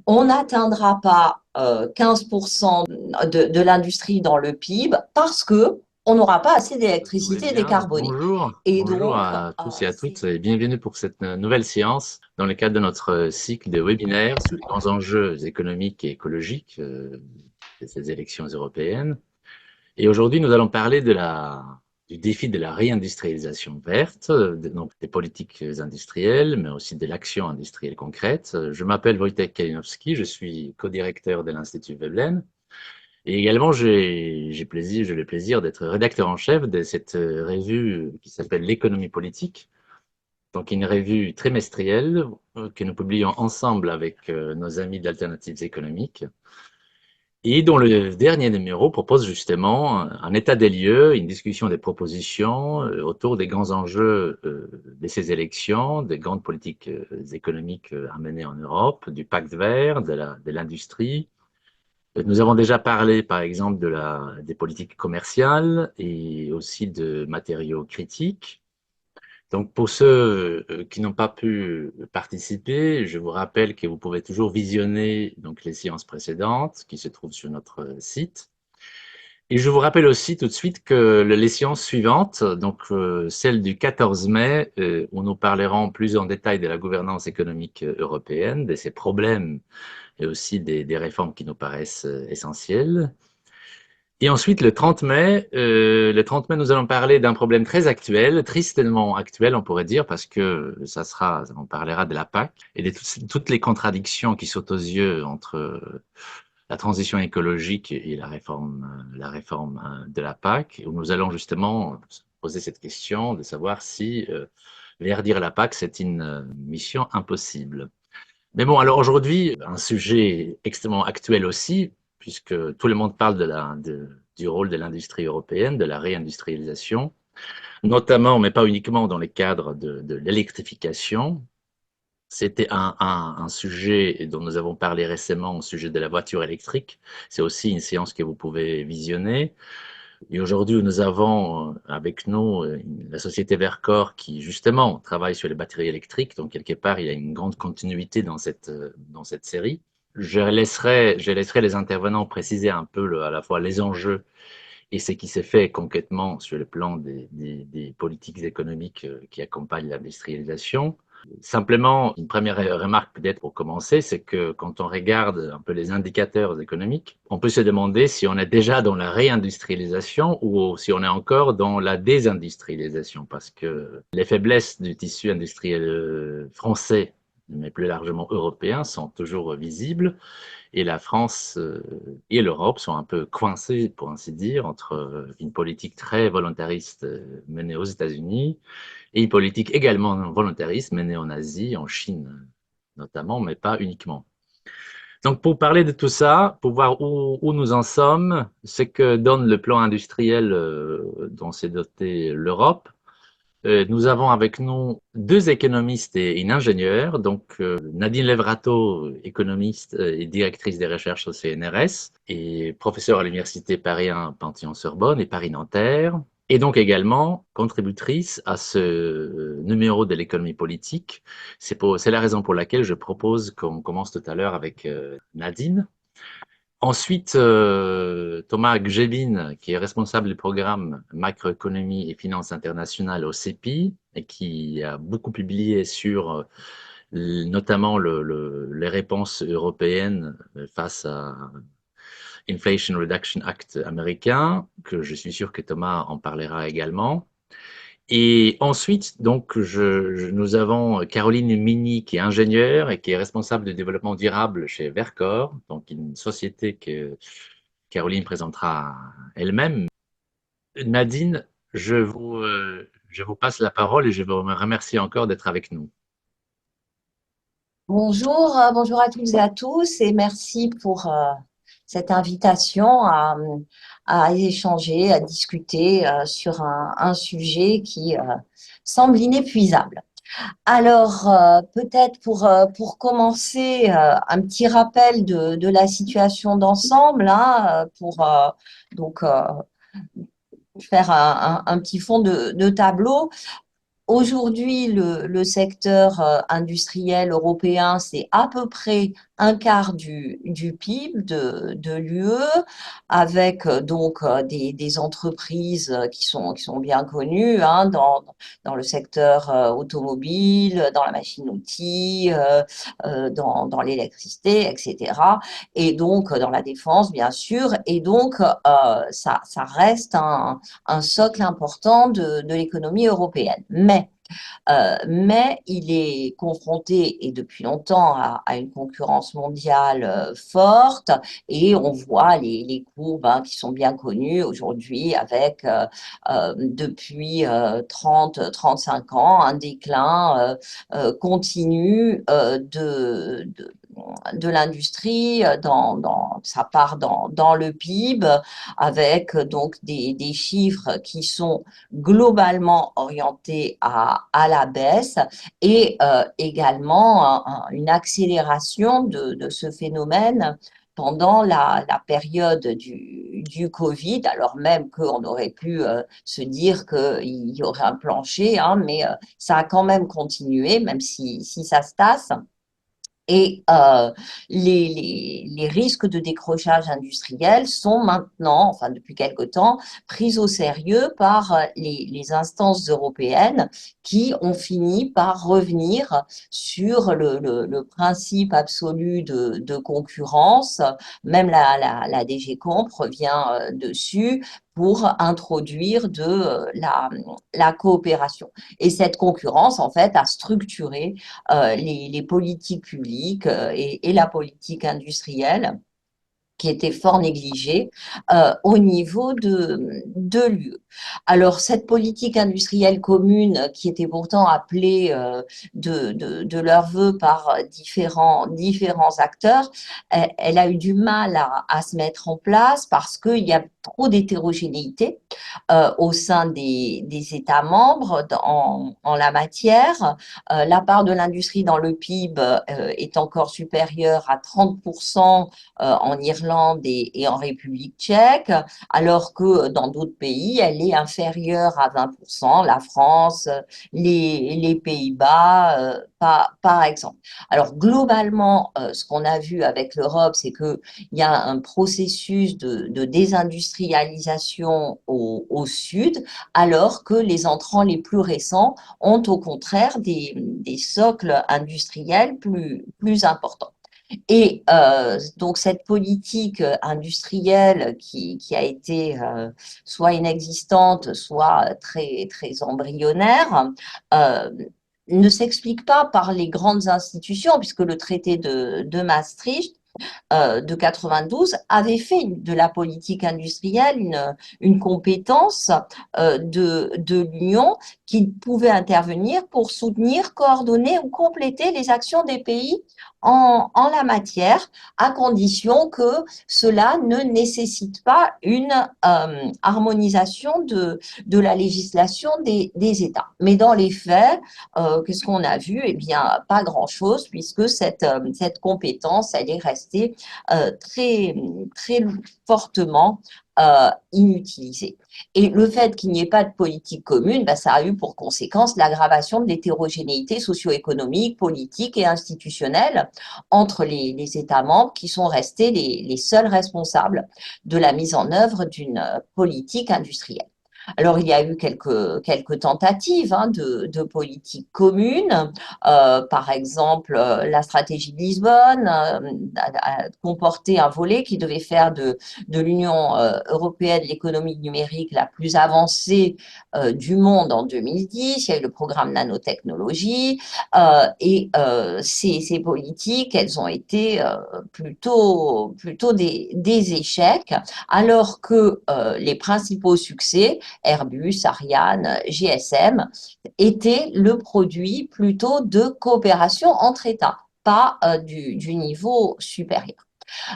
On n'atteindra pas 15% de l'industrie dans le PIB parce que on n'aura pas assez Si vous voulez d'électricité bien, donc décarbonée. bonjour, Et bonjour donc, à tous et à toutes c'est et bienvenue pour cette nouvelle séance dans le cadre de notre cycle de webinaires sur les grands enjeux économiques et écologiques de ces élections européennes. Et aujourd'hui, nous allons parler du défi de la réindustrialisation verte, donc des politiques industrielles, mais aussi de l'action industrielle concrète. Je m'appelle Wojtek Kalinowski, je suis co-directeur de l'Institut Veblen. Et également, j'ai le plaisir d'être rédacteur en chef de cette revue qui s'appelle L'économie politique. Donc, une revue trimestrielle que nous publions ensemble avec nos amis d'Alternatives économiques et dont le dernier numéro propose justement un état des lieux, une discussion des propositions autour des grands enjeux de ces élections, des grandes politiques économiques à mener en Europe, du pacte vert, de l'industrie. Nous avons déjà parlé, par exemple, des politiques commerciales et aussi de matériaux critiques. Donc, pour ceux qui n'ont pas pu participer, je vous rappelle que vous pouvez toujours visionner donc, les séances précédentes qui se trouvent sur notre site. Et je vous rappelle aussi tout de suite que les séances suivantes, donc celle du 14 mai, où nous parlerons plus en détail de la gouvernance économique européenne, de ses problèmes et aussi des réformes qui nous paraissent essentielles. Et ensuite, le 30 mai, nous allons parler d'un problème très actuel, tristement actuel, on pourrait dire, parce que on parlera de la PAC et de toutes les contradictions qui sautent aux yeux entre la transition écologique et la réforme de la PAC, où nous allons justement poser cette question de savoir si verdir la PAC, c'est une mission impossible. Mais bon, alors aujourd'hui, un sujet extrêmement actuel aussi, puisque tout le monde parle du rôle de l'industrie européenne, de la réindustrialisation, notamment, mais pas uniquement dans les cadres de l'électrification. C'était un sujet dont nous avons parlé récemment au sujet de la voiture électrique. C'est aussi une séance que vous pouvez visionner. Et aujourd'hui, nous avons avec nous la société Vercor qui justement travaille sur les batteries électriques. Donc quelque part, il y a une grande continuité dans cette série. Je laisserai les intervenants préciser un peu à la fois les enjeux et ce qui s'est fait concrètement sur le plan des politiques économiques qui accompagnent l'industrialisation. Simplement, une première remarque peut-être pour commencer, c'est que quand on regarde un peu les indicateurs économiques, on peut se demander si on est déjà dans la réindustrialisation ou si on est encore dans la désindustrialisation, parce que les faiblesses du tissu industriel français, mais plus largement européen, sont toujours visibles. Et la France et l'Europe sont un peu coincées, pour ainsi dire, entre une politique très volontariste menée aux États-Unis et une politique également volontariste menée en Asie, en Chine notamment, mais pas uniquement. Donc pour parler de tout ça, pour voir où nous en sommes, ce que donne le plan industriel dont s'est dotée l'Europe, nous avons avec nous deux économistes et une ingénieure, donc Nadine Levrato, économiste et directrice des recherches au CNRS et professeure à l'université Paris 1 Panthéon-Sorbonne et Paris-Nanterre, et donc également contributrice à ce numéro de l'économie politique. C'est la raison pour laquelle je propose qu'on commence tout à l'heure avec Nadine. Ensuite, Thomas Gzebin, qui est responsable du programme macroéconomie et finances internationales au CEPI et qui a beaucoup publié sur notamment les réponses européennes face à Inflation Reduction Act américain, que je suis sûr que Thomas en parlera également. Et ensuite, donc, nous avons Caroline Mini, qui est ingénieure et qui est responsable de développement durable chez Vercor, donc une société que Caroline présentera elle-même. Nadine, je vous passe la parole et je vous remercie encore d'être avec nous. Bonjour, bonjour à toutes et à tous et merci pour cette invitation à échanger, à discuter sur un sujet qui semble inépuisable. Alors, peut-être pour commencer, un petit rappel de la situation d'ensemble, hein, pour donc faire un petit fond de tableau. Aujourd'hui, le secteur industriel européen, c'est à peu près un quart du PIB de l'UE, avec des entreprises qui sont bien connues hein, dans le secteur automobile, dans la machine-outil, dans l'électricité, etc. Et donc dans la défense, bien sûr. Et donc ça reste un socle important de l'économie européenne. Mais il est confronté, et depuis longtemps, à une concurrence mondiale forte, et on voit les courbes hein, qui sont bien connues aujourd'hui, avec depuis 30-35 ans un déclin continu de l'industrie, ça part dans le PIB, avec donc des chiffres qui sont globalement orientés à la baisse, et également une accélération de ce phénomène pendant la période du Covid, alors même qu'on aurait pu se dire qu'il y aurait un plancher, hein, mais ça a quand même continué, même si ça se tasse. Et les risques de décrochage industriel sont maintenant, enfin depuis quelque temps, pris au sérieux par les instances européennes qui ont fini par revenir sur le principe absolu de concurrence. Même la DG Comp revient dessus pour introduire la coopération. Et cette concurrence, en fait, a structuré les politiques publiques et la politique industrielle qui était fort négligée au niveau de l'UE. Alors, cette politique industrielle commune, qui était pourtant appelée de leur vœu par différents acteurs, elle a eu du mal à se mettre en place parce qu'il y a trop d'hétérogénéité au sein des États membres en la matière. La part de l'industrie dans le PIB est encore supérieure à 30% en Irlande et en République tchèque, alors que dans d'autres pays, elle est inférieure à 20%, la France, les Pays-Bas, par exemple. Alors globalement, ce qu'on a vu avec l'Europe, c'est qu'il y a un processus de désindustrialisation au sud, alors que les entrants les plus récents ont au contraire des socles industriels plus importants. Et donc cette politique industrielle qui a été soit inexistante, soit très embryonnaire, euh, ne s'explique pas par les grandes institutions, puisque le traité de Maastricht de 92 avait fait de la politique industrielle une compétence de l'Union qui pouvait intervenir pour soutenir, coordonner ou compléter les actions des pays en la matière, à condition que cela ne nécessite pas une harmonisation de la législation des États. Mais dans les faits, qu'est-ce qu'on a vu? Eh bien, pas grand-chose, puisque cette compétence, elle est restée très fortement inutilisée. Et le fait qu'il n'y ait pas de politique commune, bah, ça a eu pour conséquence l'aggravation de l'hétérogénéité socio-économique, politique et institutionnelle entre les États membres qui sont restés les seuls responsables de la mise en œuvre d'une politique industrielle. Alors, il y a eu quelques tentatives hein, de politique commune. Par exemple, la stratégie de Lisbonne a comporté un volet qui devait faire de l'Union européenne l'économie numérique la plus avancée du monde en 2010. Il y a eu le programme nanotechnologie. Ces politiques, elles ont été plutôt des échecs, alors que les principaux succès, Airbus, Ariane, GSM, était le produit plutôt de coopération entre États, pas du niveau supérieur.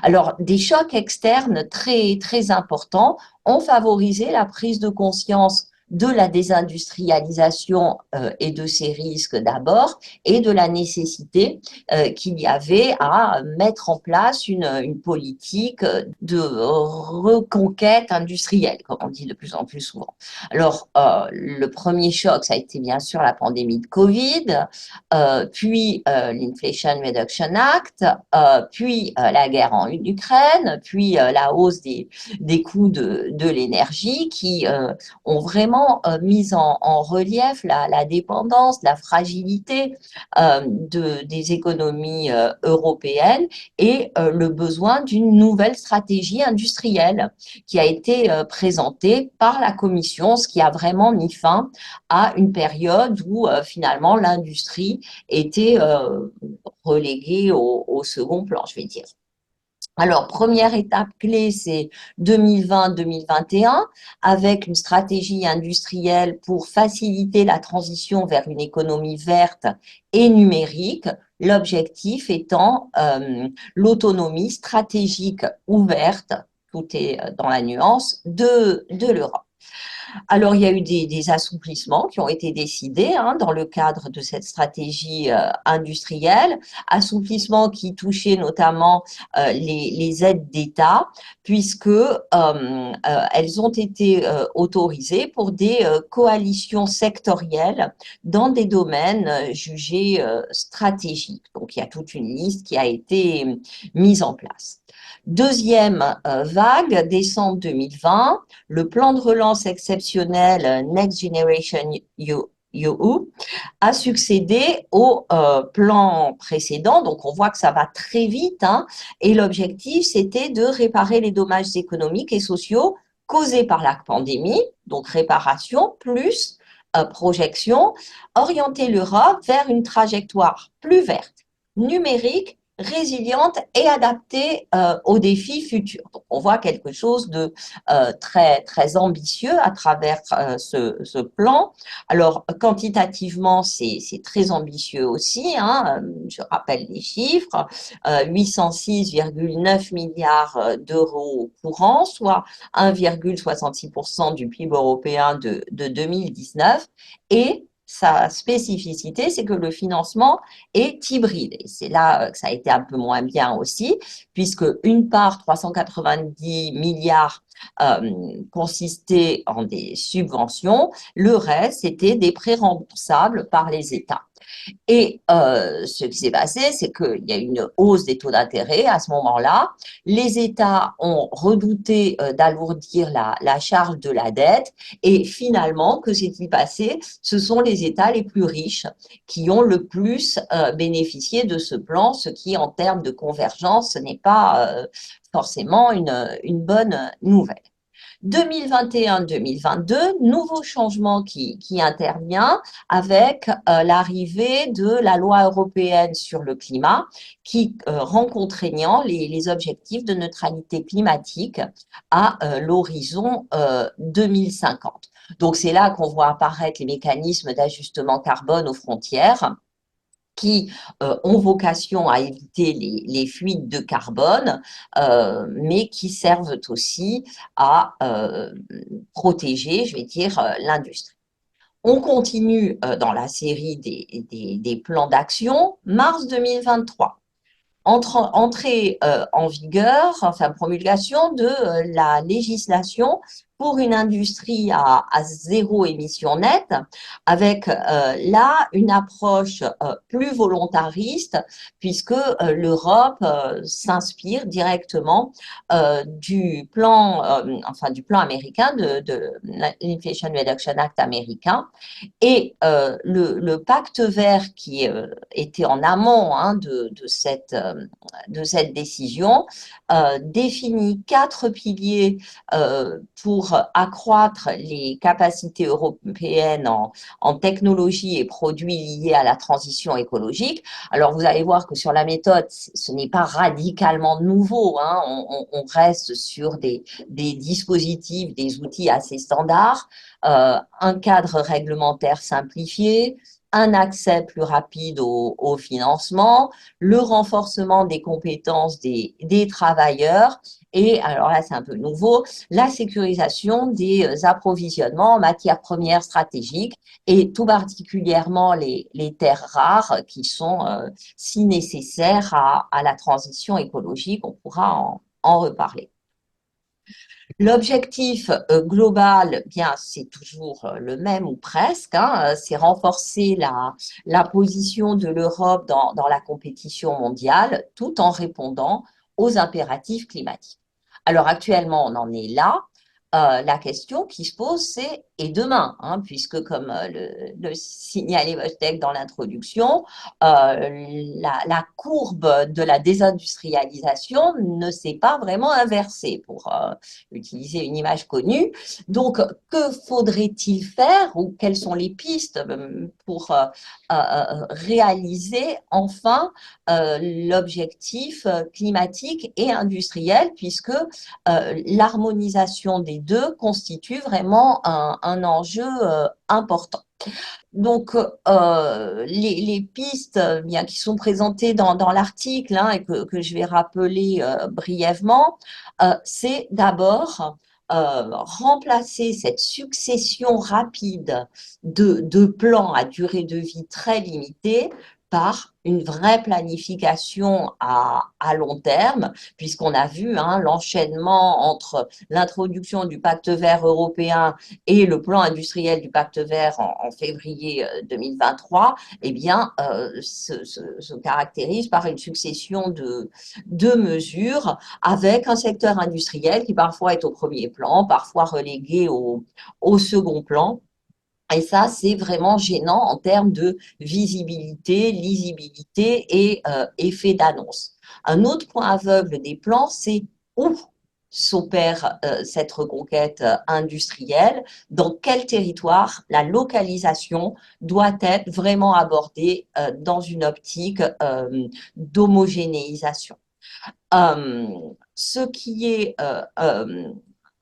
Alors, des chocs externes très importants ont favorisé la prise de conscience de la désindustrialisation et de ses risques d'abord, et de la nécessité qu'il y avait à mettre en place une politique de reconquête industrielle, comme on dit de plus en plus souvent. Alors, le premier choc, ça a été bien sûr la pandémie de Covid, puis l'Inflation Reduction Act, puis la guerre en Ukraine, puis la hausse des coûts de l'énergie qui ont vraiment mis en relief la dépendance, la fragilité des économies européennes et le besoin d'une nouvelle stratégie industrielle qui a été présentée par la Commission, ce qui a vraiment mis fin à une période où finalement l'industrie était reléguée au second plan, je vais dire. Alors, première étape clé, c'est 2020-2021, avec une stratégie industrielle pour faciliter la transition vers une économie verte et numérique, l'objectif étant l'autonomie stratégique ouverte, tout est dans la nuance, de l'Europe. Alors, il y a eu des assouplissements qui ont été décidés dans le cadre de cette stratégie industrielle, assouplissements qui touchaient notamment les aides d'État, puisque elles ont été autorisées pour des coalitions sectorielles dans des domaines jugés stratégiques. Donc, il y a toute une liste qui a été mise en place. Deuxième vague, décembre 2020, le plan de relance exceptionnel Next Generation EU a succédé au plan précédent. Donc, on voit que ça va très vite. Et l'objectif, c'était de réparer les dommages économiques et sociaux causés par la pandémie, donc réparation plus projection, orienter l'Europe vers une trajectoire plus verte, numérique, résiliente et adaptée aux défis futurs. Donc, on voit quelque chose de très, très ambitieux à travers ce plan. Alors, quantitativement, c'est très ambitieux aussi. Je rappelle les chiffres, 806,9 milliards d'euros courants, soit 1,66% du PIB européen de 2019. Et sa spécificité, c'est que le financement est hybride. Et c'est là que ça a été un peu moins bien aussi, puisque une part, 390 milliards, consistait en des subventions, le reste, c'était des prêts remboursables par les États. Et ce qui s'est passé, c'est qu'il y a eu une hausse des taux d'intérêt à ce moment-là. Les États ont redouté d'alourdir la charge de la dette. Et finalement, que s'est-il passé? Ce sont les États les plus riches qui ont le plus bénéficié de ce plan, ce qui, en termes de convergence, ce n'est pas forcément une bonne nouvelle. 2021-2022, nouveau changement qui intervient avec l'arrivée de la loi européenne sur le climat qui rend contraignant les objectifs de neutralité climatique à l'horizon 2050. Donc c'est là qu'on voit apparaître les mécanismes d'ajustement carbone aux frontières qui ont vocation à éviter les fuites de carbone, mais qui servent aussi à protéger, je vais dire, l'industrie. On continue dans la série des plans d'action. Mars 2023. Entrée en vigueur, enfin promulgation de la législation pour une industrie à zéro émission nette, avec là une approche plus volontariste, puisque l'Europe s'inspire directement du plan américain, de l'Inflation Reduction Act américain, et le pacte vert qui était en amont de cette décision définit 4 piliers pour accroître les capacités européennes en technologie et produits liés à la transition écologique. Alors, vous allez voir que sur la méthode, ce n'est pas radicalement nouveau. On reste sur des dispositifs, des outils assez standards, un cadre réglementaire simplifié, un accès plus rapide au financement, le renforcement des compétences des travailleurs et, alors là c'est un peu nouveau, la sécurisation des approvisionnements en matières premières stratégiques et tout particulièrement les terres rares qui sont si nécessaires à la transition écologique. On pourra en reparler. L'objectif global, bien, c'est toujours le même ou presque, hein, c'est renforcer la position de l'Europe dans la compétition mondiale tout en répondant aux impératifs climatiques. Alors actuellement, on en est là. La question qui se pose, c'est et demain, hein, puisque comme le signalait Vostek dans l'introduction, la courbe de la désindustrialisation ne s'est pas vraiment inversée pour utiliser une image connue. Donc, que faudrait-il faire ou quelles sont les pistes pour réaliser enfin l'objectif climatique et industriel, puisque l'harmonisation des deux constitue vraiment un enjeu important. Donc, les pistes bien, qui sont présentées dans l'article hein, et que je vais rappeler brièvement, c'est d'abord remplacer cette succession rapide de plans à durée de vie très limitée par une vraie planification à long terme, puisqu'on a vu hein, l'enchaînement entre l'introduction du pacte vert européen et le plan industriel du pacte vert en février 2023, eh bien, se caractérise par une succession de mesures avec un secteur industriel qui parfois est au premier plan, parfois relégué au second plan. Et ça, c'est vraiment gênant en termes de visibilité, lisibilité et effet d'annonce. Un autre point aveugle des plans, c'est où s'opère cette reconquête industrielle, dans quel territoire la localisation doit être vraiment abordée dans une optique d'homogénéisation. Ce qui est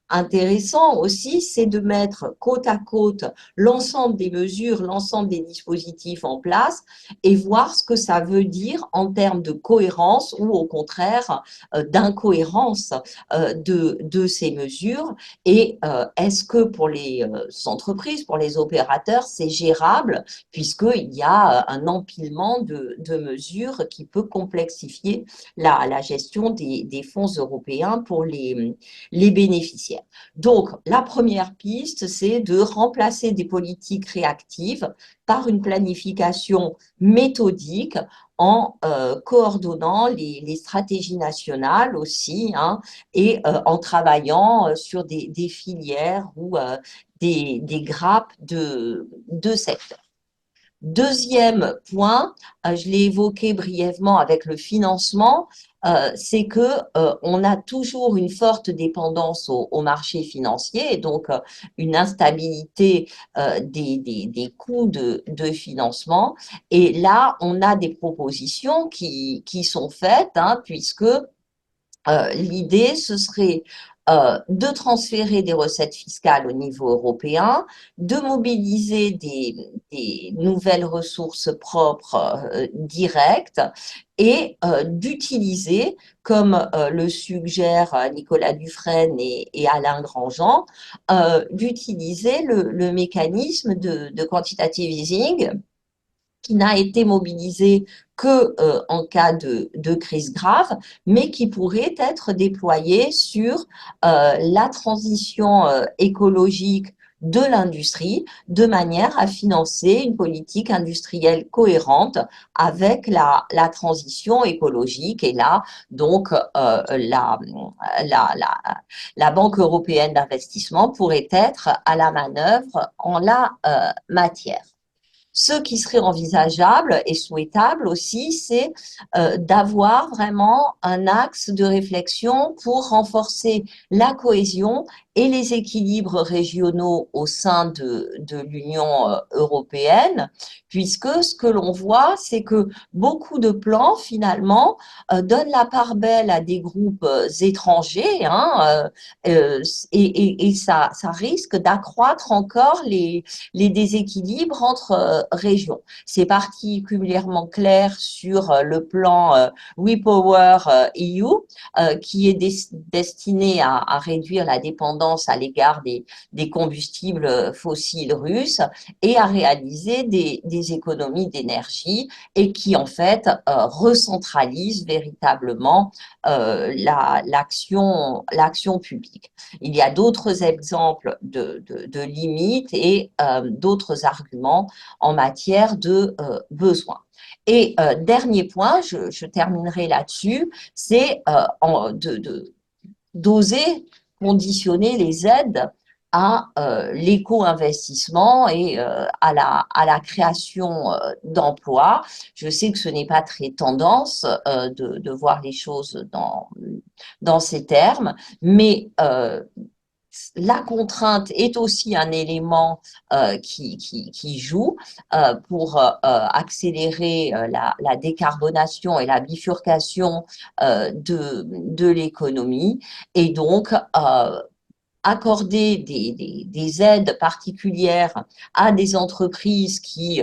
intéressant aussi, c'est de mettre côte à côte l'ensemble des mesures, l'ensemble des dispositifs en place et voir ce que ça veut dire en termes de cohérence ou au contraire d'incohérence de ces mesures. Et est-ce que pour les entreprises, pour les opérateurs, c'est gérable puisqu'il y a un empilement de mesures qui peut complexifier la gestion des fonds européens pour les bénéficiaires. Donc, la première piste, c'est de remplacer des politiques réactives par une planification méthodique en coordonnant les stratégies nationales aussi hein, et en travaillant sur des filières ou des grappes de secteurs. Deuxième point, je l'ai évoqué brièvement avec le financement, c'est que on a toujours une forte dépendance au marché financier et donc une instabilité des coûts de financement. Et là, on a des propositions qui sont faites, hein, puisque l'idée, ce serait de transférer des recettes fiscales au niveau européen, de mobiliser des nouvelles ressources propres directes et d'utiliser, comme le suggèrent Nicolas Dufresne et Alain Grandjean, d'utiliser le mécanisme de quantitative easing qui n'a été mobilisé que en cas de crise grave, mais qui pourrait être déployé sur la transition écologique de l'industrie, de manière à financer une politique industrielle cohérente avec la transition écologique. Et là, donc, la Banque européenne d'investissement pourrait être à la manœuvre en la matière. Ce qui serait envisageable et souhaitable aussi, c'est d'avoir vraiment un axe de réflexion pour renforcer la cohésion et les équilibres régionaux au sein de l'Union européenne, puisque ce que l'on voit, c'est que beaucoup de plans, finalement, donnent la part belle à des groupes étrangers, hein, et ça risque d'accroître encore les déséquilibres entre régions. C'est particulièrement clair sur le plan Repower EU, qui est destiné à réduire la dépendance à l'égard des combustibles fossiles russes et à réaliser des économies d'énergie et qui en fait recentralise véritablement l'action publique. Il y a d'autres exemples de limites et d'autres arguments en matière de besoins. Et dernier point, je terminerai là-dessus, c'est d'oser conditionner les aides à l'éco-investissement et à la création d'emplois. Je sais que ce n'est pas très tendance de voir les choses dans ces termes, mais la contrainte est aussi un élément qui joue pour accélérer la décarbonation et la bifurcation de l'économie. Et donc, accorder des aides particulières à des entreprises qui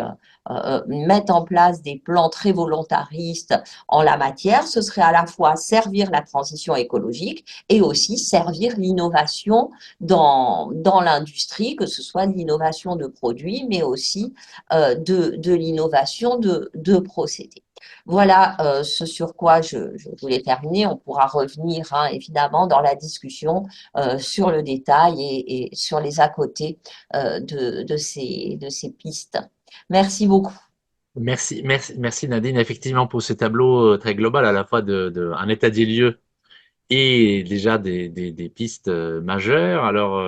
mettent en place des plans très volontaristes en la matière, ce serait à la fois servir la transition écologique et aussi servir l'innovation dans l'industrie, que ce soit l'innovation de produits, mais aussi de l'innovation de procédés. Voilà ce sur quoi je voulais terminer. On pourra revenir hein, évidemment dans la discussion sur le détail et sur les à côté de ces pistes. Merci beaucoup. Merci Nadine, effectivement, pour ce tableau très global, à la fois un état des lieux et déjà des pistes majeures. Alors,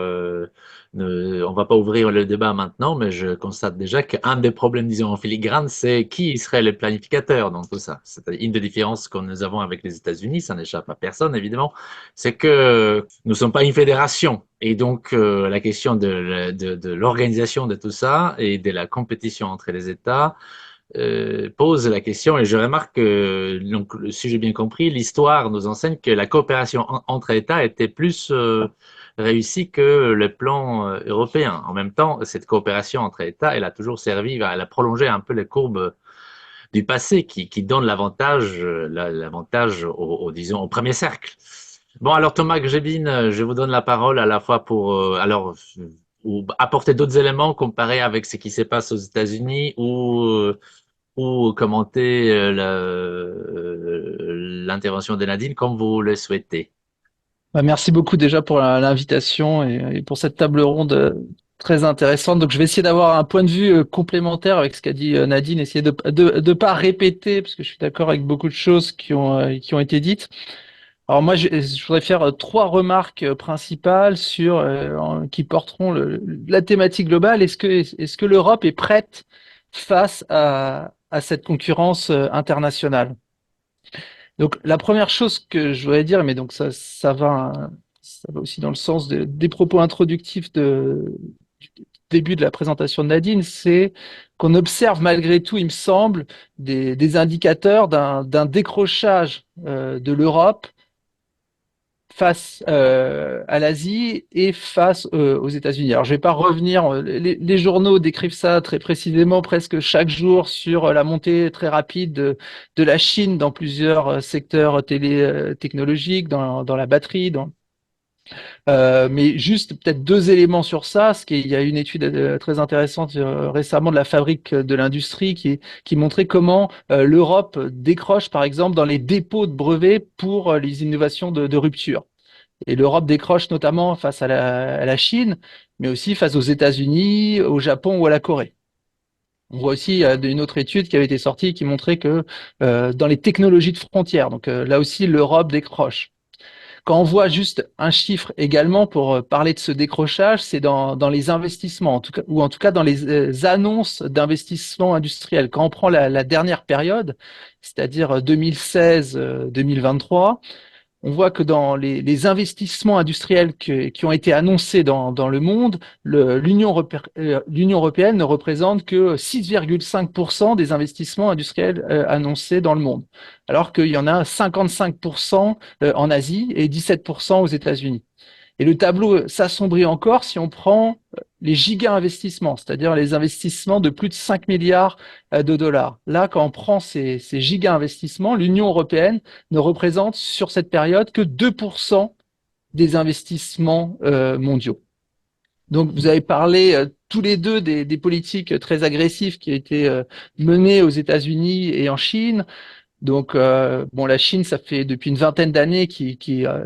on va pas ouvrir le débat maintenant, mais je constate déjà qu'un des problèmes, disons, en filigrane, c'est qui serait le planificateur dans tout ça. C'est une des différences que nous avons avec les États-Unis, ça n'échappe à personne, évidemment, c'est que nous ne sommes pas une fédération. Et donc, la question de l'organisation de tout ça et de la compétition entre les États, pose la question, et je remarque que, donc, si j'ai bien compris, l'histoire nous enseigne que la coopération entre États était plus réussie que le plan européen. En même temps, cette coopération entre États, elle a toujours servi, elle a prolongé un peu les courbes du passé qui donnent l'avantage disons, au premier cercle. Bon, alors Thomas Gébine, je vous donne la parole à la fois pour ou apporter d'autres éléments comparés avec ce qui se passe aux États-Unis ou commenter l'intervention de Nadine comme vous le souhaitez. Bah, merci beaucoup déjà pour l'invitation et pour cette table ronde très intéressante. Donc, je vais essayer d'avoir un point de vue complémentaire avec ce qu'a dit Nadine, essayer de pas répéter, parce que je suis d'accord avec beaucoup de choses qui ont été dites. Alors moi, je voudrais faire trois remarques principales qui porteront la thématique globale. Est-ce que l'Europe est prête face à cette concurrence internationale? Donc la première chose que je voudrais dire, mais donc ça va aussi dans le sens des propos introductifs du début de la présentation de Nadine, c'est qu'on observe malgré tout, il me semble, des indicateurs d'un décrochage de l'Europe face à l'Asie et face aux États-Unis. Alors, je vais pas revenir, les journaux décrivent ça très précisément presque chaque jour sur la montée très rapide de la Chine dans plusieurs secteurs technologiques, dans la batterie, mais juste peut-être deux éléments sur ça, parce qu'il y a une étude très intéressante récemment de la Fabrique de l'industrie qui montrait comment l'Europe décroche, par exemple, dans les dépôts de brevets pour les innovations de rupture. Et l'Europe décroche notamment face à la Chine, mais aussi face aux États-Unis, au Japon ou à la Corée. On voit aussi une autre étude qui avait été sortie qui montrait que dans les technologies de frontières, donc là aussi l'Europe décroche. Quand on voit juste un chiffre également pour parler de ce décrochage, c'est dans les investissements, en tout cas dans les annonces d'investissement industriel. Quand on prend la dernière période, c'est-à-dire 2016-2023, on voit que dans les investissements industriels qui ont été annoncés dans le monde, l'Union européenne ne représente que 6,5% des investissements industriels annoncés dans le monde, alors qu'il y en a 55% en Asie et 17% aux États-Unis. Et le tableau s'assombrit encore si on prend les giga-investissements, c'est-à-dire les investissements de plus de 5 milliards de dollars. Là, quand on prend ces giga-investissements, l'Union européenne ne représente sur cette période que 2% des investissements mondiaux. Donc, vous avez parlé tous les deux des politiques très agressives qui ont été menées aux États-Unis et en Chine. Donc, la Chine, ça fait depuis une vingtaine d'années qui a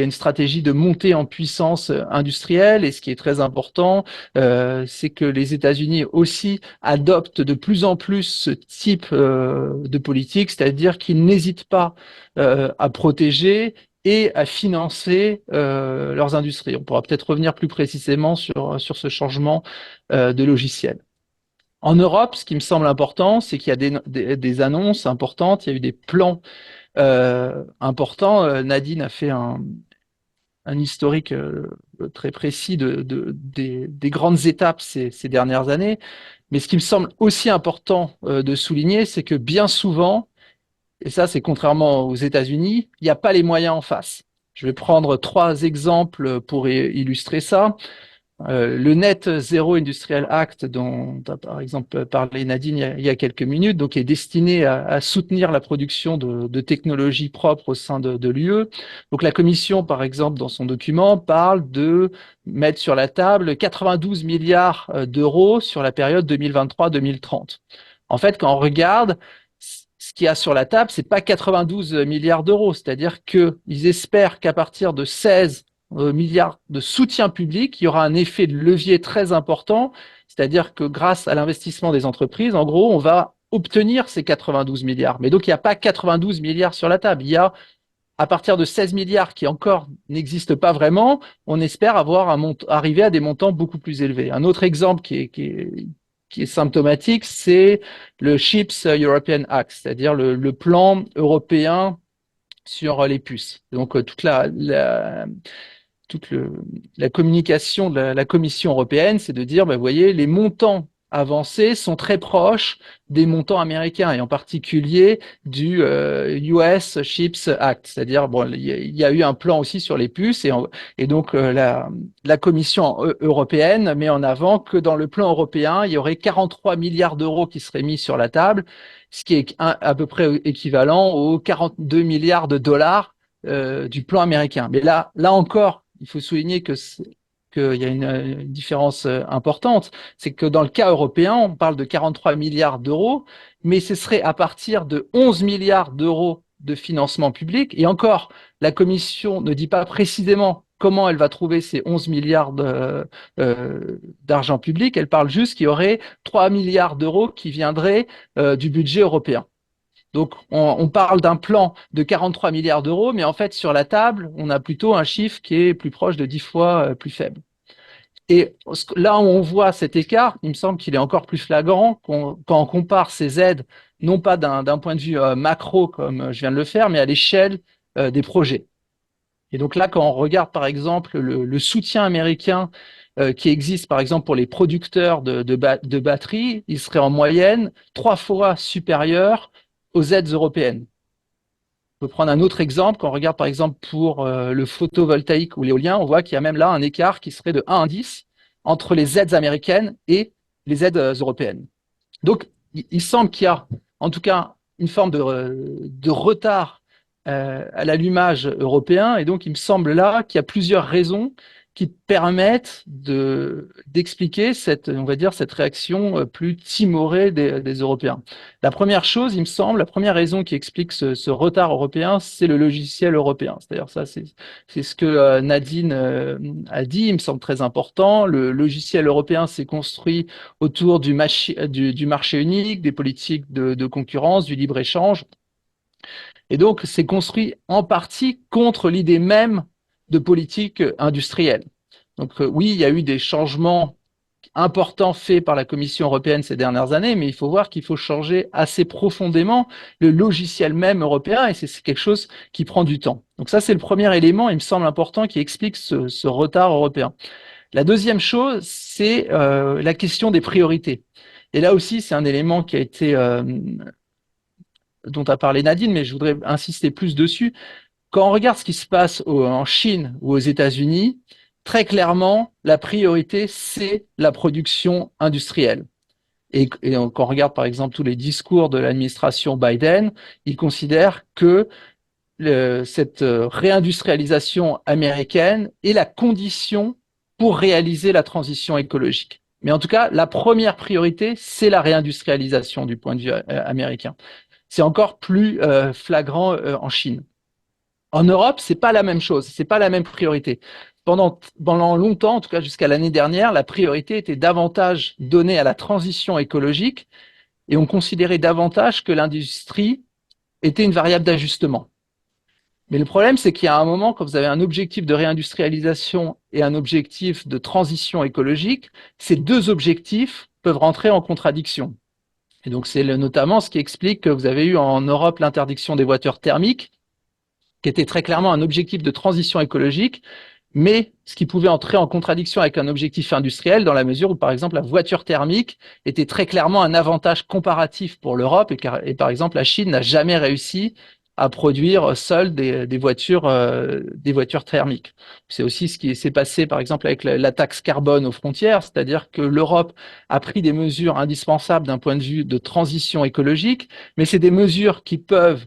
une stratégie de montée en puissance industrielle. Et ce qui est très important, c'est que les États-Unis aussi adoptent de plus en plus ce type de politique, c'est-à-dire qu'ils n'hésitent pas à protéger et à financer leurs industries. On pourra peut-être revenir plus précisément sur ce changement de logiciel. En Europe, ce qui me semble important, c'est qu'il y a des annonces importantes, il y a eu des plans importants. Nadine a fait un historique très précis des grandes étapes ces dernières années. Mais ce qui me semble aussi important de souligner, c'est que bien souvent, et ça c'est contrairement aux États-Unis, il n'y a pas les moyens en face. Je vais prendre 3 exemples pour illustrer ça. Le Net Zero Industrial Act, dont a par exemple parlé Nadine il y a quelques minutes, donc est destiné à soutenir la production de technologies propres au sein de l'UE. Donc la Commission, par exemple, dans son document, parle de mettre sur la table 92 milliards d'euros sur la période 2023-2030. En fait, quand on regarde ce qu'il y a sur la table, c'est pas 92 milliards d'euros, c'est-à-dire qu'ils espèrent qu'à partir de 16 milliards de soutien public, il y aura un effet de levier très important, c'est-à-dire que grâce à l'investissement des entreprises, en gros, on va obtenir ces 92 milliards. Mais donc, il n'y a pas 92 milliards sur la table. Il y a, à partir de 16 milliards qui encore n'existent pas vraiment, on espère arriver à des montants beaucoup plus élevés. Un autre exemple qui est symptomatique, c'est le Chips European Act, c'est-à-dire le plan européen sur les puces. Donc, toute la communication de la Commission européenne, c'est de dire, vous voyez, les montants avancés sont très proches des montants américains et en particulier du US Chips Act. C'est-à-dire, il y a eu un plan aussi sur les puces et donc la Commission européenne met en avant que dans le plan européen, il y aurait 43 milliards d'euros qui seraient mis sur la table, ce qui est à peu près équivalent aux 42 milliards de dollars du plan américain. Mais là encore, il faut souligner qu'il y a une différence importante. C'est que dans le cas européen, on parle de 43 milliards d'euros, mais ce serait à partir de 11 milliards d'euros de financement public. Et encore, la Commission ne dit pas précisément comment elle va trouver ces 11 milliards d'argent public. Elle parle juste qu'il y aurait 3 milliards d'euros qui viendraient du budget européen. Donc, on parle d'un plan de 43 milliards d'euros, mais en fait, sur la table, on a plutôt un chiffre qui est plus proche de 10 fois plus faible. Et là où on voit cet écart, il me semble qu'il est encore plus flagrant quand on compare ces aides, non pas d'un point de vue macro, comme je viens de le faire, mais à l'échelle des projets. Et donc là, quand on regarde, par exemple, le soutien américain qui existe, par exemple, pour les producteurs de batteries, il serait en moyenne 3 fois supérieur aux aides européennes. On peut prendre un autre exemple. Quand on regarde par exemple pour le photovoltaïque ou l'éolien, on voit qu'il y a même là un écart qui serait de 1 à 10 entre les aides américaines et les aides européennes. Donc, il semble qu'il y a en tout cas une forme de retard à l'allumage européen. Et donc, il me semble là qu'il y a plusieurs raisons qui permettent d'expliquer on va dire, cette réaction plus timorée des Européens. La première chose, il me semble, la première raison qui explique ce retard européen, c'est le logiciel européen. C'est-à-dire ça, c'est ce que Nadine a dit, il me semble très important. Le logiciel européen s'est construit autour du marché unique, des politiques de concurrence, du libre-échange. Et donc, c'est construit en partie contre l'idée même de politique industrielle. Donc oui, il y a eu des changements importants faits par la Commission européenne ces dernières années, mais il faut voir qu'il faut changer assez profondément le logiciel même européen et c'est quelque chose qui prend du temps. Donc ça, c'est le premier élément, il me semble important, qui explique ce retard européen. La deuxième chose, c'est la question des priorités. Et là aussi, c'est un élément qui a été dont a parlé Nadine, mais je voudrais insister plus dessus. Quand on regarde ce qui se passe en Chine ou aux États-Unis, très clairement, la priorité, c'est la production industrielle. Et quand on regarde par exemple tous les discours de l'administration Biden, ils considèrent que cette réindustrialisation américaine est la condition pour réaliser la transition écologique. Mais en tout cas, la première priorité, c'est la réindustrialisation du point de vue américain. C'est encore plus flagrant en Chine. En Europe, c'est pas la même chose, c'est pas la même priorité. Pendant longtemps, en tout cas jusqu'à l'année dernière, la priorité était davantage donnée à la transition écologique et on considérait davantage que l'industrie était une variable d'ajustement. Mais le problème, c'est qu'il y a un moment, quand vous avez un objectif de réindustrialisation et un objectif de transition écologique, ces deux objectifs peuvent rentrer en contradiction. Et donc, c'est notamment ce qui explique que vous avez eu en Europe l'interdiction des voitures thermiques, qui était très clairement un objectif de transition écologique, mais ce qui pouvait entrer en contradiction avec un objectif industriel dans la mesure où, par exemple, la voiture thermique était très clairement un avantage comparatif pour l'Europe et par exemple, la Chine n'a jamais réussi à produire seule des voitures thermiques. C'est aussi ce qui s'est passé, par exemple, avec la taxe carbone aux frontières, c'est-à-dire que l'Europe a pris des mesures indispensables d'un point de vue de transition écologique, mais c'est des mesures qui peuvent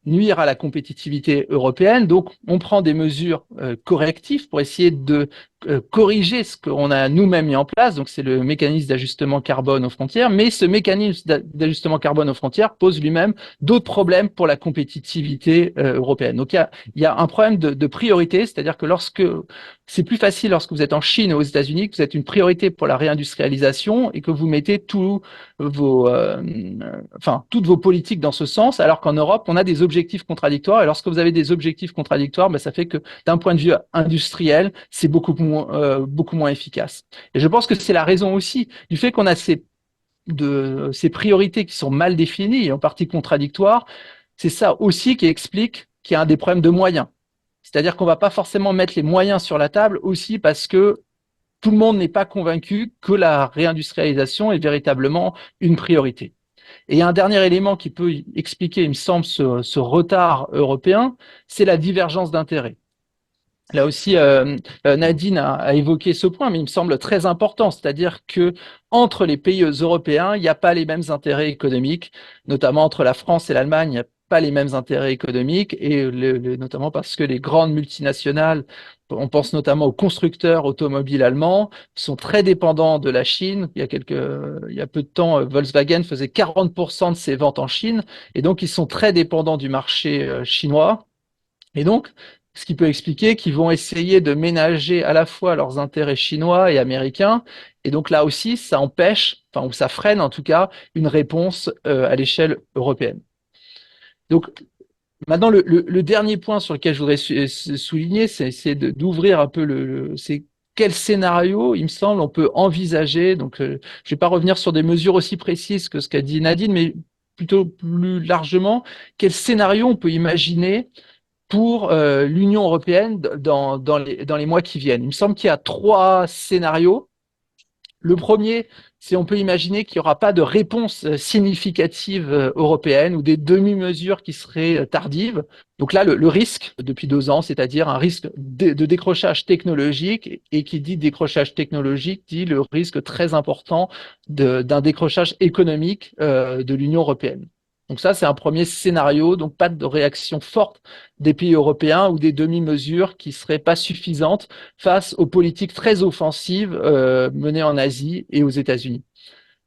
nuire à la compétitivité européenne. Donc, on prend des mesures correctives pour essayer de corriger ce qu'on a nous-mêmes mis en place. Donc, c'est le mécanisme d'ajustement carbone aux frontières. Mais ce mécanisme d'ajustement carbone aux frontières pose lui-même d'autres problèmes pour la compétitivité européenne. Donc, il y a un problème de priorité, c'est-à-dire que c'est plus facile lorsque vous êtes en Chine ou aux États-Unis, que vous êtes une priorité pour la réindustrialisation et que vous mettez toutes vos politiques dans ce sens, alors qu'en Europe, on a des objectifs contradictoires. Et lorsque vous avez des objectifs contradictoires, ça fait que d'un point de vue industriel, c'est beaucoup moins efficace. Et je pense que c'est la raison aussi du fait qu'on a ces priorités qui sont mal définies et en partie contradictoires. C'est ça aussi qui explique qu'il y a des problèmes de moyens. C'est-à-dire qu'on ne va pas forcément mettre les moyens sur la table aussi parce que tout le monde n'est pas convaincu que la réindustrialisation est véritablement une priorité. Et il y a un dernier élément qui peut expliquer, il me semble, ce retard européen, c'est la divergence d'intérêts. Là aussi, Nadine a évoqué ce point, mais il me semble très important, c'est-à-dire que entre les pays européens, il n'y a pas les mêmes intérêts économiques, notamment entre la France et l'Allemagne, il n'y a pas les mêmes intérêts économiques, et notamment parce que les grandes multinationales, on pense notamment aux constructeurs automobiles allemands, sont très dépendants de la Chine. Il y a peu de temps, Volkswagen faisait 40% de ses ventes en Chine, et donc ils sont très dépendants du marché chinois. Et donc, ce qui peut expliquer qu'ils vont essayer de ménager à la fois leurs intérêts chinois et américains. Et donc là aussi, ça empêche, ou ça freine en tout cas, une réponse à l'échelle européenne. Donc maintenant, le dernier point sur lequel je voudrais souligner, c'est d'ouvrir un peu c'est quel scénario, il me semble, on peut envisager. Donc, je ne vais pas revenir sur des mesures aussi précises que ce qu'a dit Nadine, mais plutôt plus largement, quel scénario on peut imaginer pour l'Union européenne dans les mois qui viennent. Il me semble qu'il y a 3 scénarios. Le premier, c'est on peut imaginer qu'il n'y aura pas de réponse significative européenne ou des demi-mesures qui seraient tardives. Donc là, le risque depuis 2 ans, c'est-à-dire un risque de décrochage technologique, et qui dit décrochage technologique dit le risque très important d'un décrochage économique de l'Union européenne. Donc ça, c'est un premier scénario, donc pas de réaction forte des pays européens ou des demi-mesures qui ne seraient pas suffisantes face aux politiques très offensives menées en Asie et aux États-Unis.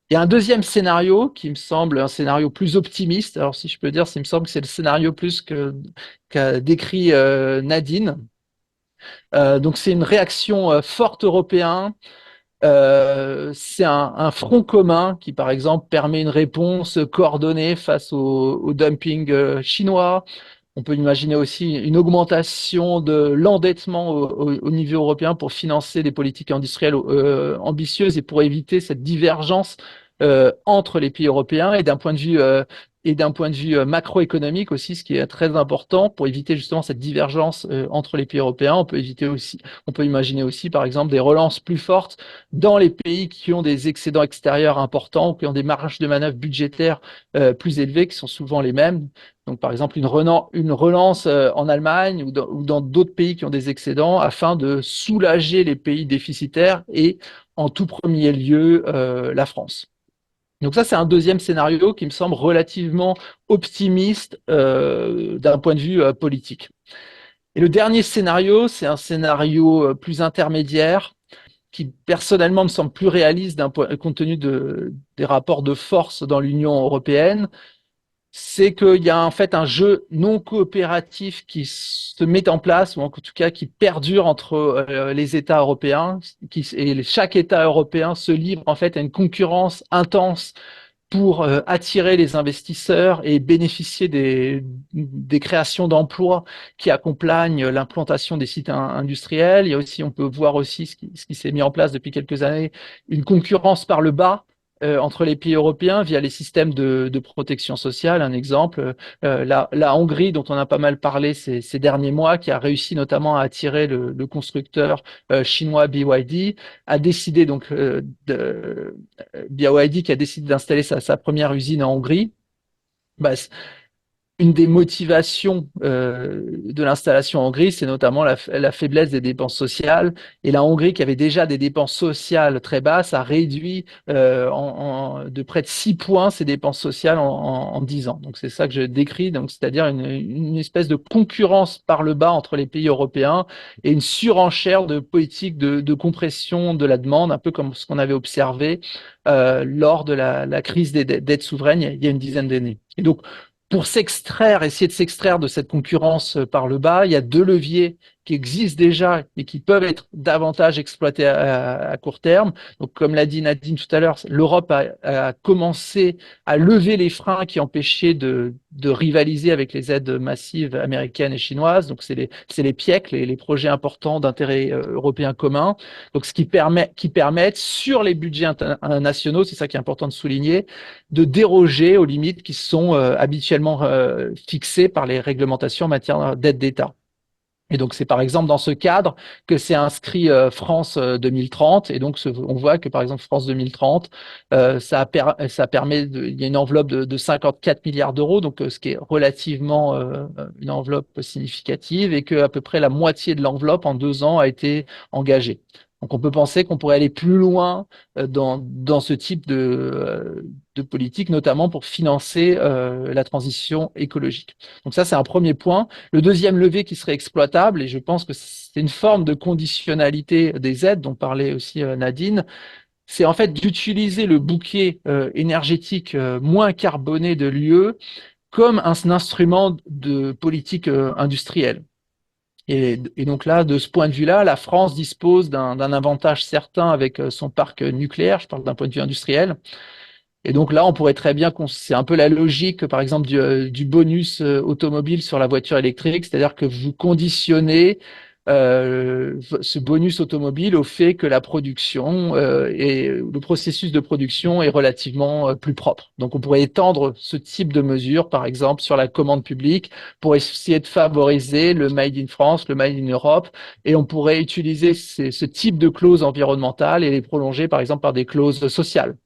Il y a un deuxième scénario qui me semble un scénario plus optimiste. Alors si je peux dire, il me semble que c'est le scénario plus qu'a décrit Nadine. Donc c'est une réaction forte européenne. C'est un front commun qui, par exemple, permet une réponse coordonnée face au dumping chinois, On peut imaginer aussi une augmentation de l'endettement au niveau européen pour financer des politiques industrielles ambitieuses et pour éviter cette divergence entre les pays européens et d'un point de vue macroéconomique aussi, ce qui est très important pour éviter justement cette divergence entre les pays européens. On peut imaginer aussi, par exemple, des relances plus fortes dans les pays qui ont des excédents extérieurs importants ou qui ont des marges de manœuvre budgétaires plus élevées, qui sont souvent les mêmes. Donc, par exemple, une relance en Allemagne ou dans d'autres pays qui ont des excédents afin de soulager les pays déficitaires et, en tout premier lieu, la France. Donc ça, c'est un deuxième scénario qui me semble relativement optimiste d'un point de vue politique. Et le dernier scénario, c'est un scénario plus intermédiaire qui personnellement me semble plus réaliste compte tenu des rapports de force dans l'Union européenne. C'est qu'il y a en fait un jeu non coopératif qui se met en place, ou en tout cas qui perdure entre les États européens, et chaque État européen se livre en fait à une concurrence intense pour attirer les investisseurs et bénéficier des créations d'emplois qui accompagnent l'implantation des sites industriels. Il y a aussi, on peut voir aussi ce qui s'est mis en place depuis quelques années, une concurrence par le bas entre les pays européens via les systèmes de protection sociale. Un exemple, la Hongrie, dont on a pas mal parlé ces derniers mois, qui a réussi notamment à attirer le constructeur chinois BYD, a décidé donc BYD qui a décidé d'installer sa première usine en Hongrie. Bah, une des motivations de l'installation en Hongrie, c'est notamment la faiblesse des dépenses sociales. Et la Hongrie, qui avait déjà des dépenses sociales très basses, a réduit de près de 6 points ses dépenses sociales en 10 ans. Donc c'est ça que je décris, donc c'est-à-dire une espèce de concurrence par le bas entre les pays européens et une surenchère de politique de compression de la demande, un peu comme ce qu'on avait observé lors de la crise des dettes souveraines il y a une dizaine d'années. Et donc, pour essayer de s'extraire de cette concurrence par le bas, il y a deux leviers qui existent déjà et qui peuvent être davantage exploités à court terme. Donc, comme l'a dit Nadine tout à l'heure, l'Europe a commencé à lever les freins qui empêchaient de rivaliser avec les aides massives américaines et chinoises. Donc, c'est les PIEC, les projets importants d'intérêt européen commun. Donc, ce qui permettent sur les budgets nationaux, c'est ça qui est important de souligner, de déroger aux limites qui sont habituellement fixées par les réglementations en matière d'aide d'État. Et donc, c'est par exemple dans ce cadre que c'est inscrit France 2030. Et donc, on voit que, par exemple, France 2030, ça permet, il y a une enveloppe de 54 milliards d'euros, donc ce qui est relativement une enveloppe significative, et que à peu près la moitié de l'enveloppe en 2 ans a été engagée. Donc, on peut penser qu'on pourrait aller plus loin dans ce type de politique, notamment pour financer la transition écologique. Donc ça, c'est un premier point. Le deuxième levier qui serait exploitable, et je pense que c'est une forme de conditionnalité des aides dont parlait aussi Nadine, c'est en fait d'utiliser le bouquet énergétique moins carboné de l'UE comme un instrument de politique industrielle. Et donc là, de ce point de vue-là, la France dispose d'un avantage certain avec son parc nucléaire, je parle d'un point de vue industriel. Et donc là, on pourrait très bien, c'est un peu la logique, par exemple, du bonus automobile sur la voiture électrique, c'est-à-dire que vous conditionnez ce bonus automobile au fait que la production et le processus de production est relativement plus propre. Donc on pourrait étendre ce type de mesures, par exemple, sur la commande publique pour essayer de favoriser le Made in France, le Made in Europe, et on pourrait utiliser ce type de clauses environnementales et les prolonger, par exemple, par des clauses sociales.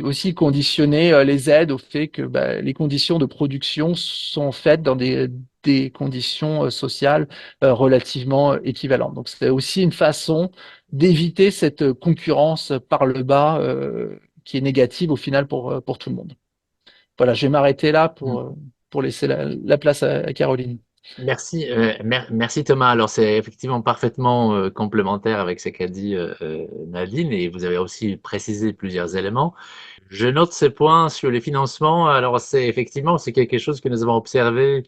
Aussi conditionner les aides au fait que les conditions de production sont faites dans des conditions sociales relativement équivalentes. Donc c'est aussi une façon d'éviter cette concurrence par le bas qui est négative au final pour tout le monde. Voilà, je vais m'arrêter là pour laisser la place à Caroline. Merci, merci Thomas. Alors c'est effectivement parfaitement complémentaire avec ce qu'a dit Nadine, et vous avez aussi précisé plusieurs éléments. Je note ces points sur les financements. Alors c'est effectivement, c'est quelque chose que nous avons observé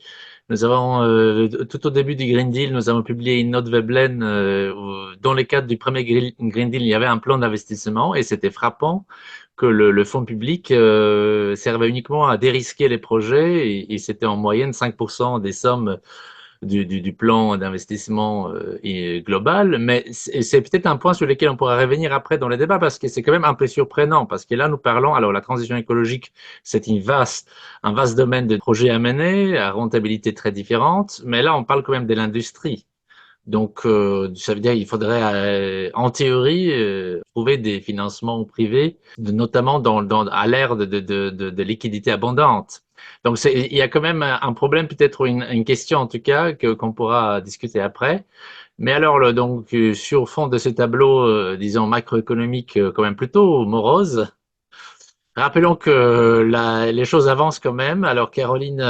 Nous avons, tout au début du Green Deal, nous avons publié une note Veblen dans le cadre du premier Green Deal, il y avait un plan d'investissement et c'était frappant que le fonds public servait uniquement à dérisquer les projets et c'était en moyenne 5% des sommes du plan d'investissement global, mais c'est peut-être un point sur lequel on pourra revenir après dans le débat parce que c'est quand même un peu surprenant parce que là nous parlons, alors la transition écologique c'est un vaste domaine de projets à mener, à rentabilité très différente, mais là on parle quand même de l'industrie. Donc, ça veut dire qu'il faudrait, en théorie, trouver des financements privés, notamment à l'ère de liquidités abondantes. Donc, il y a quand même un problème, peut-être une question en tout cas, qu'on pourra discuter après. Mais alors, donc, sur fond de ce tableau, disons, macroéconomique, quand même plutôt morose, rappelons que les choses avancent quand même. Alors, Caroline,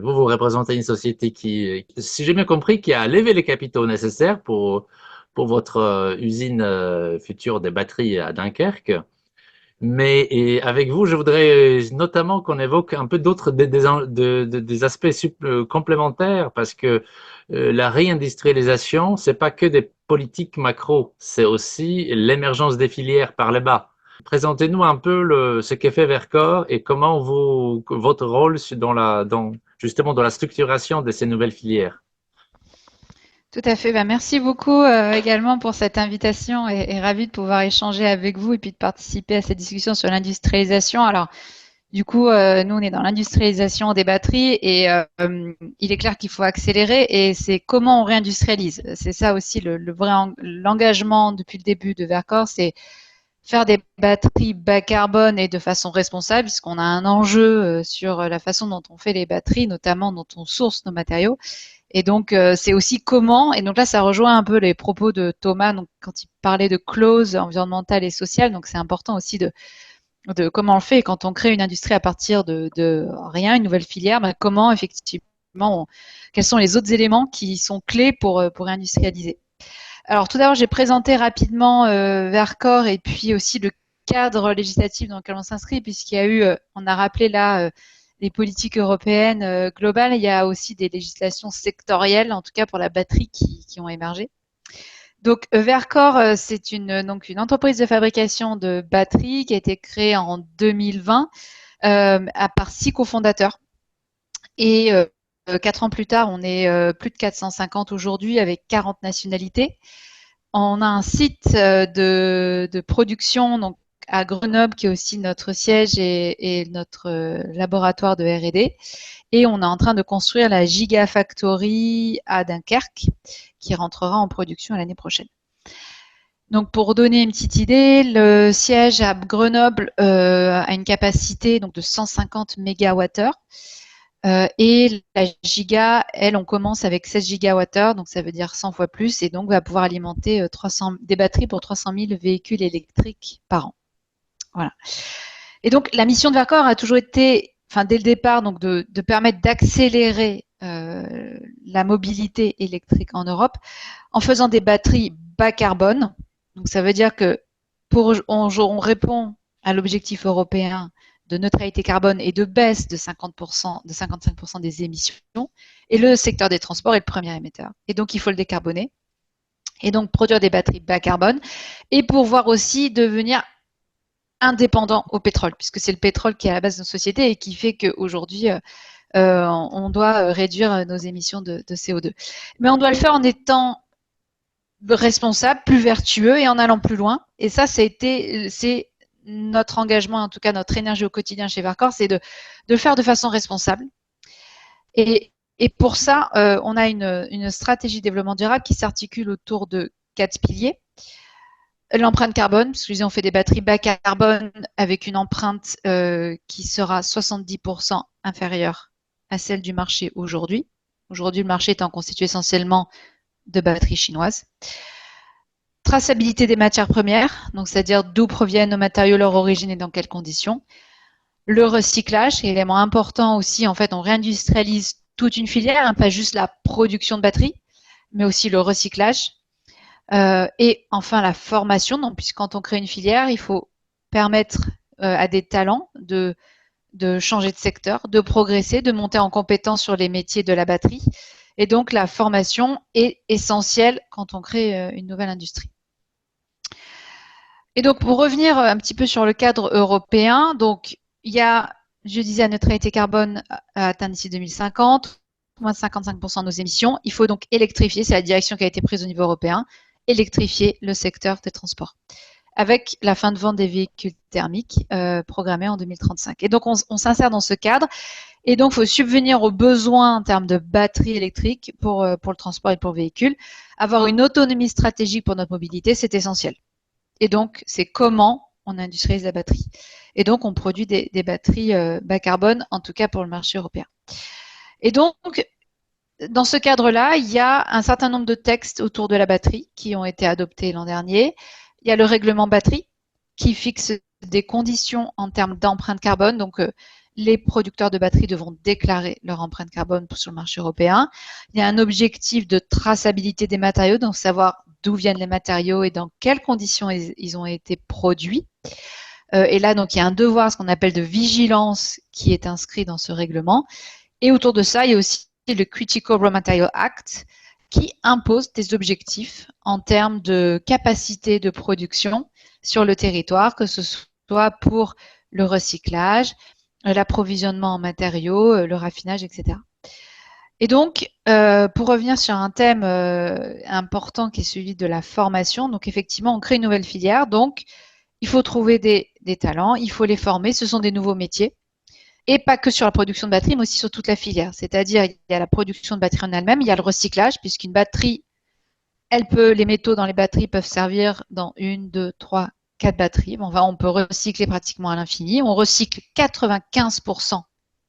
vous représentez une société qui, si j'ai bien compris, qui a levé les capitaux nécessaires pour votre usine future des batteries à Dunkerque. Mais avec vous, je voudrais notamment qu'on évoque un peu d'autres des aspects complémentaires parce que la réindustrialisation, c'est pas que des politiques macro, c'est aussi l'émergence des filières par le bas. Présentez-nous un peu ce qu'est fait Vercor et comment votre rôle justement dans la structuration de ces nouvelles filières. Tout à fait. Merci beaucoup également pour cette invitation et ravie de pouvoir échanger avec vous et puis de participer à cette discussion sur l'industrialisation. Alors, du coup, nous, on est dans l'industrialisation des batteries et il est clair qu'il faut accélérer et c'est comment on réindustrialise. C'est ça aussi le vrai l'engagement depuis le début de Vercor, c'est faire des batteries bas carbone et de façon responsable, puisqu'on a un enjeu sur la façon dont on fait les batteries, notamment dont on source nos matériaux. Et donc, c'est aussi comment, et donc là, ça rejoint un peu les propos de Thomas, donc, quand il parlait de clauses environnementales et sociales, donc c'est important aussi de comment on le fait quand on crée une industrie à partir de rien, une nouvelle filière, ben, comment effectivement, quels sont les autres éléments qui sont clés pour réindustrialiser. Alors tout d'abord, j'ai présenté rapidement Vercor et puis aussi le cadre législatif dans lequel on s'inscrit, puisqu'il y a eu, on a rappelé là, les politiques européennes globales, il y a aussi des législations sectorielles, en tout cas pour la batterie, qui ont émergé. Donc Vercor, c'est donc une entreprise de fabrication de batteries qui a été créée en 2020 par 6 cofondateurs. Et 4 ans plus tard, on est plus de 450 aujourd'hui avec 40 nationalités. On a un site de production donc à Grenoble qui est aussi notre siège et notre laboratoire de R&D. Et on est en train de construire la Gigafactory à Dunkerque qui rentrera en production l'année prochaine. Donc pour donner une petite idée, le siège à Grenoble a une capacité donc de 150 MWh. Et la giga, elle, on commence avec 16 gigawattheures, donc ça veut dire 100 fois plus, et donc va pouvoir alimenter des batteries pour 300 000 véhicules électriques par an. Voilà. Et donc la mission de Vercor a toujours été, dès le départ, donc de permettre d'accélérer la mobilité électrique en Europe en faisant des batteries bas carbone. Donc ça veut dire que on répond à l'objectif européen de neutralité carbone et de baisse de 50%, de 55% des émissions. Et le secteur des transports est le premier émetteur. Et donc, il faut le décarboner. Et donc, produire des batteries bas carbone. Et pouvoir aussi devenir indépendant au pétrole, puisque c'est le pétrole qui est à la base de nos sociétés et qui fait qu'aujourd'hui, on doit réduire nos émissions de CO2. Mais on doit le faire en étant responsable, plus vertueux et en allant plus loin. Et ça, c'est notre engagement, en tout cas notre énergie au quotidien chez Vercor, c'est de le faire de façon responsable. Et pour ça, on a une stratégie de développement durable qui s'articule autour de 4 piliers. L'empreinte carbone, parce que je disais, on fait des batteries bas carbone avec une empreinte qui sera 70% inférieure à celle du marché aujourd'hui. Aujourd'hui, le marché étant constitué essentiellement de batteries chinoises. Traçabilité des matières premières, donc c'est-à-dire d'où proviennent nos matériaux, leur origine et dans quelles conditions. Le recyclage, élément important aussi, en fait, on réindustrialise toute une filière, pas juste la production de batteries, mais aussi le recyclage. Et enfin, la formation, donc, puisque quand on crée une filière, il faut permettre à des talents de de changer de secteur, de progresser, de monter en compétence sur les métiers de la batterie. Et donc, la formation est essentielle quand on crée une nouvelle industrie. Et donc, pour revenir un petit peu sur le cadre européen, donc, il y a, je disais, la neutralité carbone à atteindre d'ici 2050, moins de 55% de nos émissions. Il faut donc électrifier, c'est la direction qui a été prise au niveau européen, électrifier le secteur des transports, avec la fin de vente des véhicules thermiques programmée en 2035. Et donc, on s'insère dans ce cadre. Et donc, il faut subvenir aux besoins en termes de batteries électriques pour le transport et pour le véhicule. Avoir une autonomie stratégique pour notre mobilité, c'est essentiel. Et donc, c'est comment on industrialise la batterie. Et donc, on produit des batteries bas carbone, en tout cas pour le marché européen. Et donc, dans ce cadre-là, il y a un certain nombre de textes autour de la batterie qui ont été adoptés l'an dernier. Il y a le règlement batterie qui fixe des conditions en termes d'empreinte carbone. Donc, les producteurs de batteries devront déclarer leur empreinte carbone sur le marché européen. Il y a un objectif de traçabilité des matériaux, donc savoir d'où viennent les matériaux et dans quelles conditions ils ont été produits. Et là, donc, il y a un devoir, ce qu'on appelle de vigilance, qui est inscrit dans ce règlement. Et autour de ça, il y a aussi le Critical Raw Material Act, qui impose des objectifs en termes de capacité de production sur le territoire, que ce soit pour le recyclage, l'approvisionnement en matériaux, le raffinage, etc. Et donc, pour revenir sur un thème important qui est celui de la formation, donc effectivement, on crée une nouvelle filière, donc il faut trouver des talents, il faut les former, ce sont des nouveaux métiers, et pas que sur la production de batterie, mais aussi sur toute la filière. C'est-à-dire, il y a la production de batterie en elle-même, il y a le recyclage, puisqu'une batterie, les métaux dans les batteries peuvent servir dans 1, 2, 3, 4 batteries. Bon, on peut recycler pratiquement à l'infini. On recycle 95%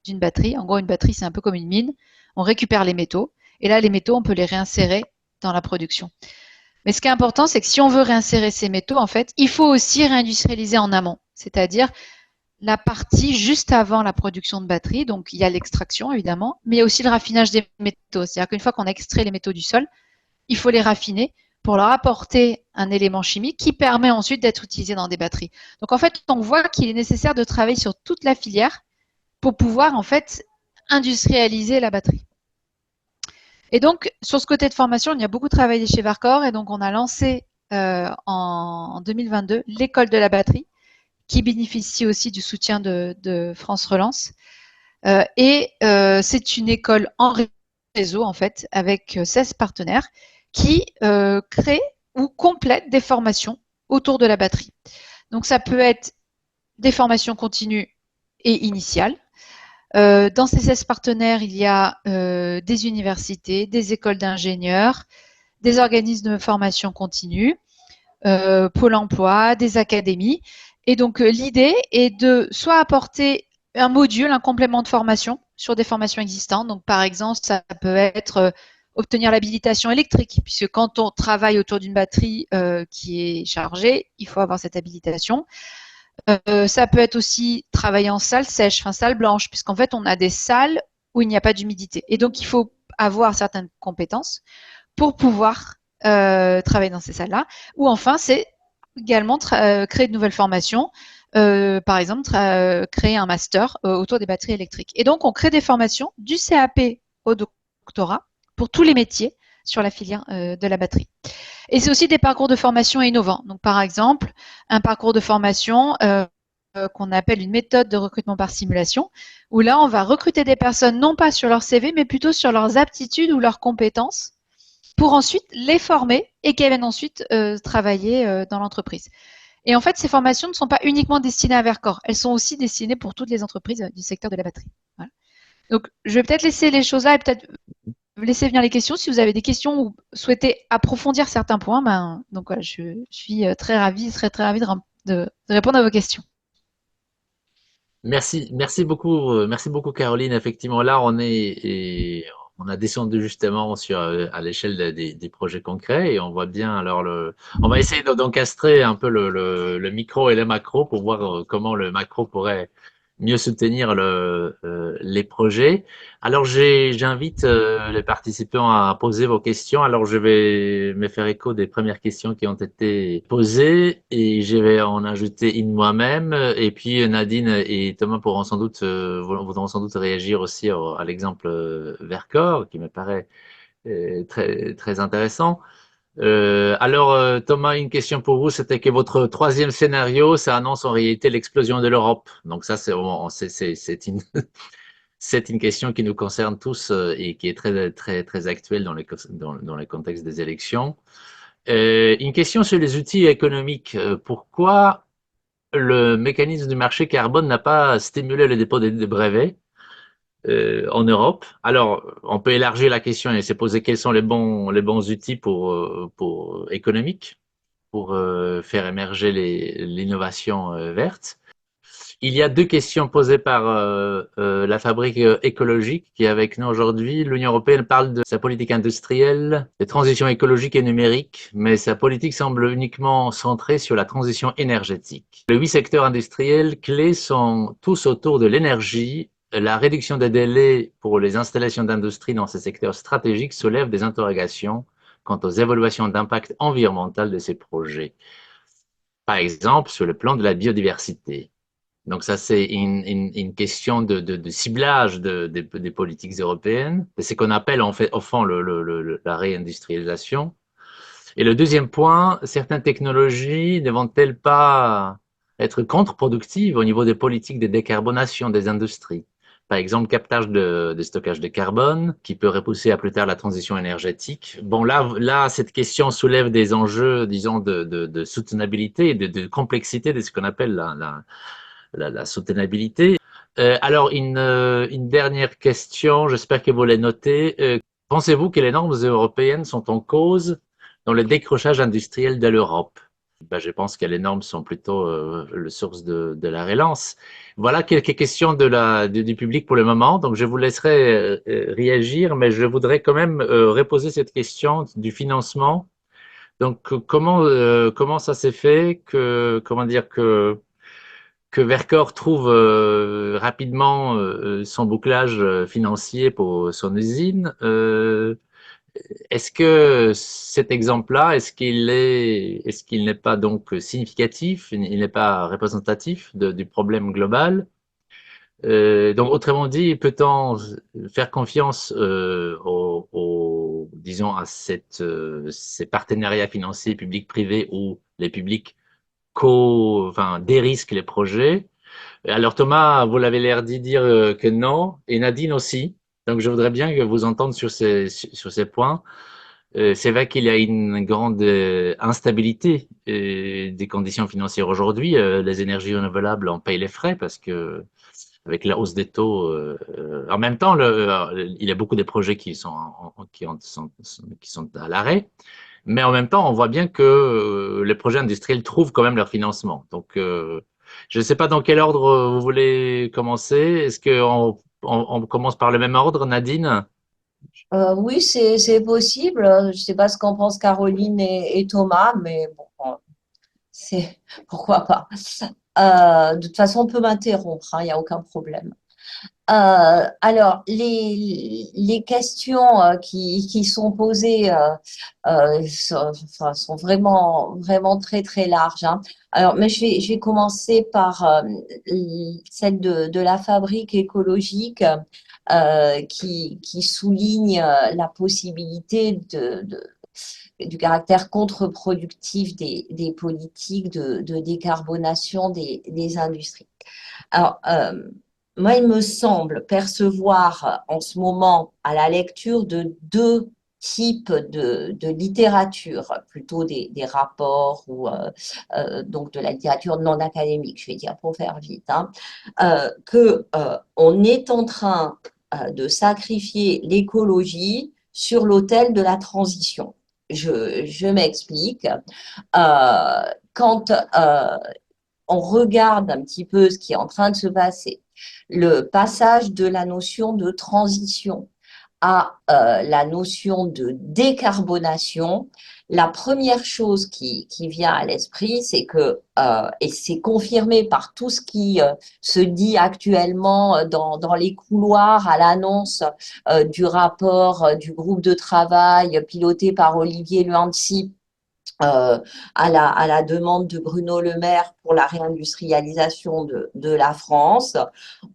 d'une batterie. En gros, une batterie, c'est un peu comme une mine. On récupère les métaux. Et là, les métaux, on peut les réinsérer dans la production. Mais ce qui est important, c'est que si on veut réinsérer ces métaux, en fait, il faut aussi réindustrialiser en amont. C'est-à-dire la partie juste avant la production de batterie. Donc, il y a l'extraction, évidemment, mais il y a aussi le raffinage des métaux. C'est-à-dire qu'une fois qu'on a extrait les métaux du sol, il faut les raffiner pour leur apporter un élément chimique qui permet ensuite d'être utilisé dans des batteries. Donc, en fait, on voit qu'il est nécessaire de travailler sur toute la filière pour pouvoir, en fait, industrialiser la batterie. Et donc, sur ce côté de formation, il y a beaucoup travaillé chez Verkor et donc on a lancé en 2022 l'école de la batterie qui bénéficie aussi du soutien de France Relance. C'est une école en réseau, en fait, avec 16 partenaires qui créent ou complètent des formations autour de la batterie. Donc, ça peut être des formations continues et initiales. Dans ces 16 partenaires, il y a des universités, des écoles d'ingénieurs, des organismes de formation continue, Pôle emploi, des académies. Et donc, l'idée est de soit apporter un module, un complément de formation sur des formations existantes. Donc, par exemple, ça peut être obtenir l'habilitation électrique, puisque quand on travaille autour d'une batterie qui est chargée, il faut avoir cette habilitation. Ça peut être aussi travailler en salle sèche, enfin salle blanche, puisqu'en fait, on a des salles où il n'y a pas d'humidité. Et donc, il faut avoir certaines compétences pour pouvoir travailler dans ces salles-là. Ou enfin, c'est également créer de nouvelles formations, par exemple, créer un master autour des batteries électriques. Et donc, on crée des formations du CAP au doctorat pour tous les métiers sur la filière de la batterie. Et c'est aussi des parcours de formation innovants. Donc, par exemple, un parcours de formation qu'on appelle une méthode de recrutement par simulation, où là, on va recruter des personnes non pas sur leur CV, mais plutôt sur leurs aptitudes ou leurs compétences, pour ensuite les former et qu'elles viennent ensuite travailler dans l'entreprise. Et en fait, ces formations ne sont pas uniquement destinées à Verkor, elles sont aussi destinées pour toutes les entreprises du secteur de la batterie. Voilà. Donc, je vais peut-être laisser les choses là et peut-être laisser venir les questions. Si vous avez des questions ou souhaitez approfondir certains points, donc voilà, je suis très ravie de répondre à vos questions. Merci beaucoup Caroline. Effectivement, là, on a descendu justement à l'échelle des projets concrets et on voit bien. Alors, on va essayer d'encastrer un peu le micro et le macro pour voir comment le macro pourrait mieux soutenir les projets. Alors, j'invite les participants à poser vos questions. Alors, je vais me faire écho des premières questions qui ont été posées et je vais en ajouter une moi-même. Et puis, Nadine et Thomas pourront sans doute, voudront sans doute réagir aussi à l'exemple Vercors, qui me paraît très, très intéressant. Thomas, une question pour vous, c'était que votre troisième scénario, ça annonce en réalité l'explosion de l'Europe. Donc ça, c'est une question qui nous concerne tous et qui est très, très, très actuelle dans le contexte des élections. Une question sur les outils économiques. Pourquoi le mécanisme du marché carbone n'a pas stimulé le dépôt des brevets en Europe? Alors, on peut élargir la question et se poser quels sont les bons outils pour économiques pour faire émerger l'innovation verte. Il y a deux questions posées par la fabrique écologique qui est avec nous aujourd'hui. L'Union européenne parle de sa politique industrielle, de transition écologique et numérique, mais sa politique semble uniquement centrée sur la transition énergétique. Les 8 secteurs industriels clés sont tous autour de l'énergie. La réduction des délais pour les installations d'industrie dans ces secteurs stratégiques soulève des interrogations quant aux évaluations d'impact environnemental de ces projets. Par exemple, sur le plan de la biodiversité. Donc ça, c'est une question de ciblage des politiques européennes. C'est ce qu'on appelle en fait, au fond, la réindustrialisation. Et le deuxième point, certaines technologies ne vont-elles pas être contre-productives au niveau des politiques de décarbonation des industries? Par exemple, captage de stockage de carbone, qui peut repousser à plus tard la transition énergétique. Bon, là, cette question soulève des enjeux, disons, de soutenabilité, de complexité de ce qu'on appelle la soutenabilité. Alors, une dernière question, j'espère que vous l'avez notée. Pensez-vous que les normes européennes sont en cause dans le décrochage industriel de l'Europe? Ben, je pense que les normes sont plutôt le source de la relance. Voilà quelques questions du public pour le moment. Donc, je vous laisserai réagir, mais je voudrais quand même reposer cette question du financement. Donc, comment ça s'est fait comment dire que Vercors trouve rapidement son bouclage financier pour son usine. Est-ce que cet exemple-là, est-ce qu'il n'est pas donc significatif, il n'est pas représentatif du problème global? Donc, autrement dit, peut-on faire confiance disons, à ces partenariats financiers publics-privés où les publics dérisquent les projets? Alors Thomas, vous l'avez l'air d'y dire que non, et Nadine aussi. Donc je voudrais bien que vous entendre sur ces points. C'est vrai qu'il y a une grande instabilité des conditions financières aujourd'hui. Les énergies renouvelables en payent les frais parce que avec la hausse des taux, en même temps, il y a beaucoup de projets qui sont à l'arrêt. Mais en même temps, on voit bien que les projets industriels trouvent quand même leur financement. Donc, je ne sais pas dans quel ordre vous voulez commencer. Est-ce qu'on commence par le même ordre, Nadine? Oui, c'est possible. Je ne sais pas ce qu'en pensent Caroline et Thomas, mais bon, c'est pourquoi pas. De toute façon, on peut m'interrompre, hein, il n'y a aucun problème. Alors, les questions qui sont posées sont vraiment, vraiment très, très larges, hein. Alors, mais je vais commencer par celle de la fabrique écologique qui souligne la possibilité du caractère contre-productif des politiques de décarbonation des industries. Alors, moi, il me semble percevoir en ce moment, à la lecture de deux types de littérature, plutôt des rapports ou donc de la littérature non académique, je vais dire pour faire vite, hein, on est en train de sacrifier l'écologie sur l'autel de la transition. Je m'explique. Quand on regarde un petit peu ce qui est en train de se passer, le passage de la notion de transition à la notion de décarbonation, la première chose qui vient à l'esprit, c'est que, et c'est confirmé par tout ce qui se dit actuellement dans les couloirs à l'annonce du rapport du groupe de travail piloté par Olivier Luancy, à la demande de Bruno Le Maire pour la réindustrialisation de la France.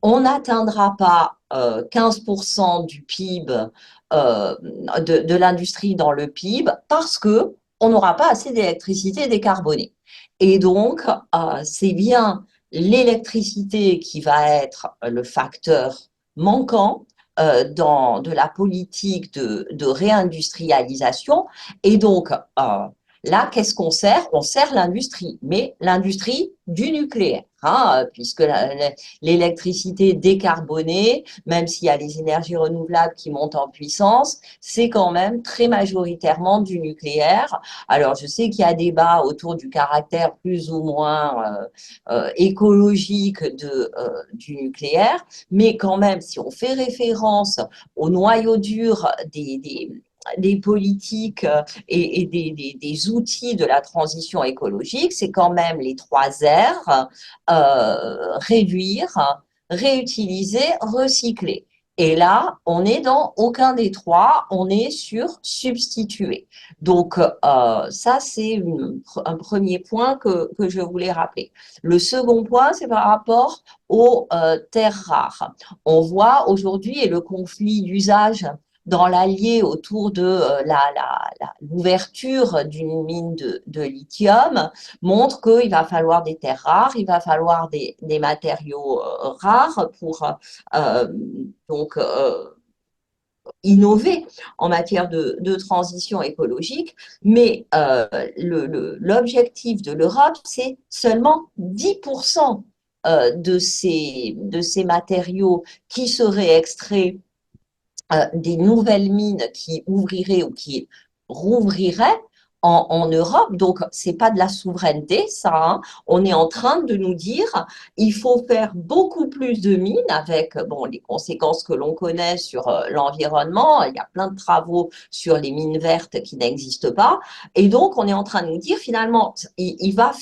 On n'atteindra pas 15% du PIB, de l'industrie dans le PIB, parce que on n'aura pas assez d'électricité décarbonée. Et donc, c'est bien l'électricité qui va être le facteur manquant dans de la politique de réindustrialisation. Et donc, là, qu'est-ce qu'on sert? On sert l'industrie, mais l'industrie du nucléaire, hein, puisque l'électricité décarbonée, même s'il y a les énergies renouvelables qui montent en puissance, c'est quand même très majoritairement du nucléaire. Alors, je sais qu'il y a débat autour du caractère plus ou moins écologique du nucléaire, mais quand même, si on fait référence au noyau dur des politiques et des outils de la transition écologique, c'est quand même les 3 R, réduire, réutiliser, recycler. Et là, on n'est dans aucun des 3, on est sur substituer. Donc, ça, c'est un premier point que je voulais rappeler. Le second point, c'est par rapport aux terres rares. On voit aujourd'hui, et le conflit d'usage dans l'Allier autour de l'ouverture d'une mine de lithium montre qu'il va falloir des terres rares, il va falloir des matériaux rares pour euh, donc innover en matière de transition écologique, mais l'objectif de l'Europe, c'est seulement 10% de ces matériaux qui seraient extraits des nouvelles mines qui ouvriraient ou qui rouvriraient en Europe. Donc, c'est pas de la souveraineté, ça, hein. On est en train de nous dire, il faut faire beaucoup plus de mines avec, bon, les conséquences que l'on connaît sur l'environnement. Il y a plein de travaux sur les mines vertes qui n'existent pas. Et donc, on est en train de nous dire, finalement, il va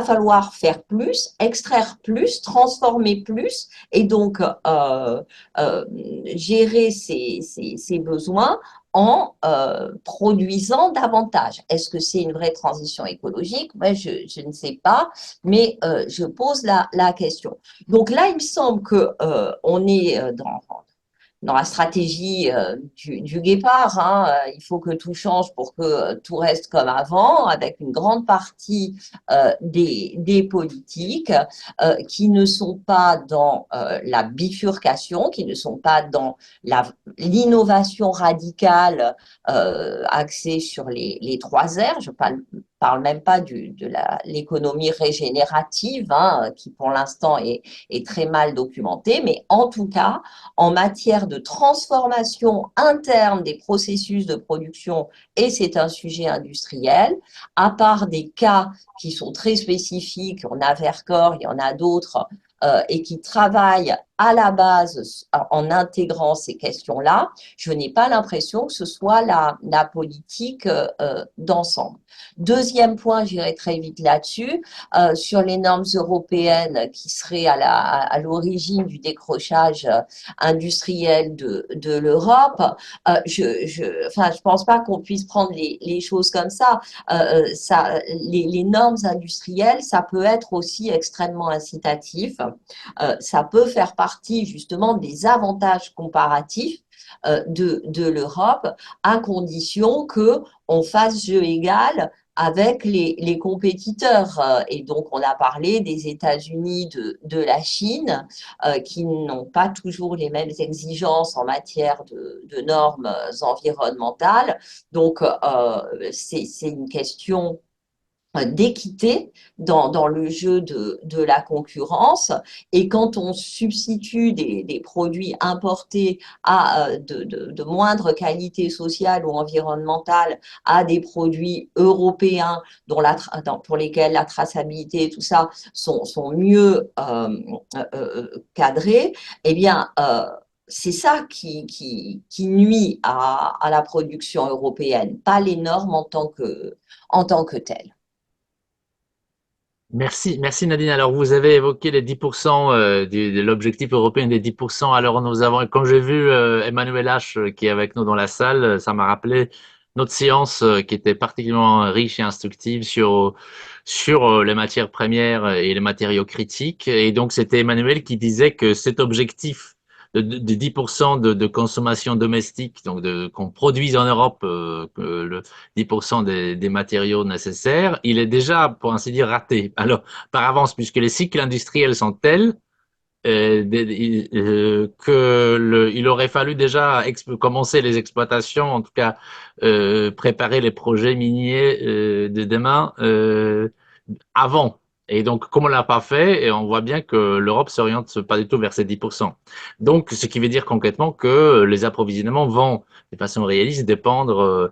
falloir faire plus, extraire plus, transformer plus, et donc gérer ses besoins en produisant davantage. Est-ce que c'est une vraie transition écologique? Moi, je ne sais pas, mais je pose la question. Donc là, il me semble que on est dans la stratégie du guépard, hein. Il faut que tout change pour que tout reste comme avant, avec une grande partie des politiques qui ne sont pas dans la bifurcation, qui ne sont pas dans l'innovation radicale axée sur les 3 R. Je parle même pas de l'économie régénérative, hein, qui pour l'instant est très mal documentée, mais en tout cas, en matière de transformation interne des processus de production, et c'est un sujet industriel, à part des cas qui sont très spécifiques, on a Vercors, il y en a d'autres, et qui travaillent à la base en intégrant ces questions-là, je n'ai pas l'impression que ce soit la politique d'ensemble. Deuxième point, j'irai très vite là-dessus, sur les normes européennes qui seraient à l'origine du décrochage industriel de l'Europe. Je pense pas qu'on puisse prendre les choses comme ça. Les normes industrielles, ça peut être aussi extrêmement incitatif. Ça peut faire partie justement des avantages comparatifs de l'Europe, à condition que on fasse jeu égal avec les compétiteurs. Et donc, on a parlé des États-Unis, de la Chine, qui n'ont pas toujours les mêmes exigences en matière de normes environnementales. Donc, c'est une question d'équité dans le jeu de la concurrence. Et quand on substitue des produits importés à de moindre qualité sociale ou environnementale à des produits européens pour lesquels la traçabilité et tout ça sont mieux cadrés, eh bien, c'est ça qui nuit à la production européenne, pas les normes en tant que telles. Merci Nadine. Alors vous avez évoqué les 10% de l'objectif européen des 10%. Alors nous avons, quand j'ai vu Emmanuel H qui est avec nous dans la salle, ça m'a rappelé notre séance qui était particulièrement riche et instructive sur les matières premières et les matériaux critiques. Et donc c'était Emmanuel qui disait que cet objectif de 10% de consommation domestique, donc qu'on produise en Europe le 10% des matériaux nécessaires, il est déjà, pour ainsi dire, raté. Alors, par avance, puisque les cycles industriels sont tels il aurait fallu déjà commencer les exploitations, en tout cas préparer les projets miniers de demain avant. Et donc, comme on l'a pas fait, et on voit bien que l'Europe s'oriente pas du tout vers ces 10%. Donc, ce qui veut dire concrètement que les approvisionnements vont, de façon réaliste, dépendre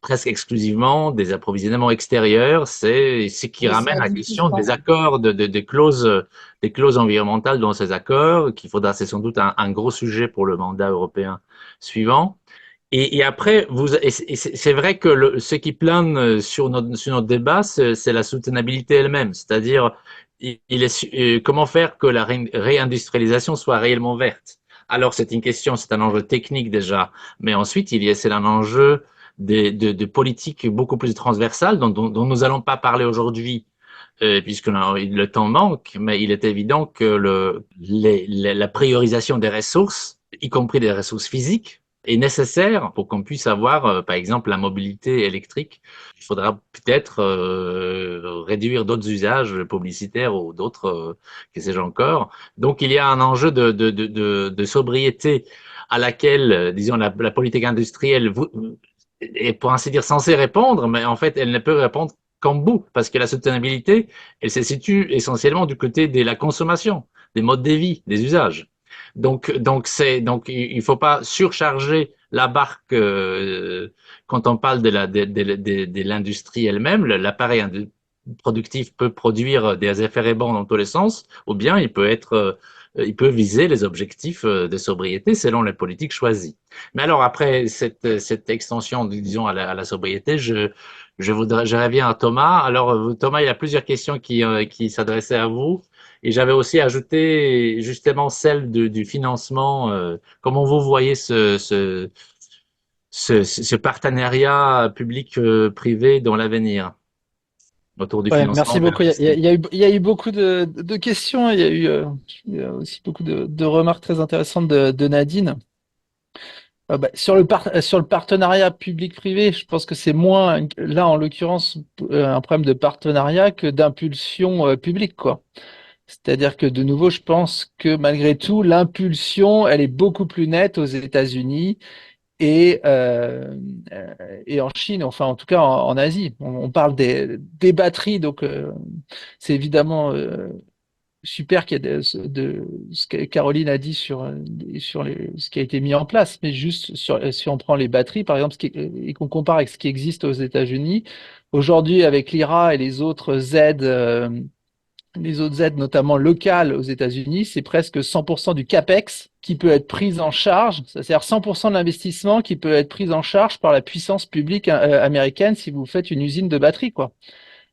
presque exclusivement des approvisionnements extérieurs. C'est ce qui Oui, c'est ramène à à la question des 10%. accords, des clauses environnementales dans ces accords, qu'il faudra, c'est sans doute un gros sujet pour le mandat européen suivant. Et après, c'est vrai que ce qui plane sur notre débat, c'est la soutenabilité elle-même. C'est-à-dire, comment faire que la réindustrialisation soit réellement verte. Alors, c'est une question, c'est un enjeu technique déjà, mais ensuite, c'est un enjeu de politique beaucoup plus transversale dont nous allons pas parler aujourd'hui, puisque le temps manque, mais il est évident que la priorisation des ressources, y compris des ressources physiques, est nécessaire pour qu'on puisse avoir, par exemple, la mobilité électrique. Il faudra peut-être réduire d'autres usages publicitaires ou d'autres, que sais-je encore. Donc, il y a un enjeu de sobriété à laquelle, disons, la politique industrielle est, pour ainsi dire, censée répondre, mais en fait, elle ne peut répondre qu'en bout, parce que la soutenabilité, elle se situe essentiellement du côté de la consommation, des modes de vie, des usages. Donc il faut pas surcharger la barque quand on parle de l'industrie elle-même. L'appareil productif peut produire des effets rebonds dans tous les sens, ou bien il peut viser les objectifs de sobriété selon les politiques choisies. Mais alors après cette extension, disons à la sobriété, je reviens à Thomas. Alors Thomas, il y a plusieurs questions qui s'adressaient à vous. Et j'avais aussi ajouté justement celle du financement. Comment vous voyez ce partenariat public-privé dans l'avenir autour du Ouais, financement merci de beaucoup. l'industrie? Il y a eu beaucoup de questions. Il y a aussi beaucoup de remarques très intéressantes de Nadine. Sur le partenariat public-privé, je pense que c'est moins, là en l'occurrence, un problème de partenariat que d'impulsion publique, quoi. C'est-à-dire que de nouveau, je pense que malgré tout, l'impulsion, elle est beaucoup plus nette aux États-Unis et, euh, et en Chine, enfin en tout cas en Asie. On parle des batteries, donc c'est évidemment super qu'il y ait de ce que Caroline a dit sur ce qui a été mis en place, mais juste si on prend les batteries, par exemple, et qu'on compare avec ce qui existe aux États-Unis, aujourd'hui avec l'IRA et les autres aides, notamment locales aux États-Unis, c'est presque 100% du CAPEX qui peut être pris en charge, c'est-à-dire 100% de l'investissement qui peut être pris en charge par la puissance publique américaine si vous faites une usine de batterie, quoi.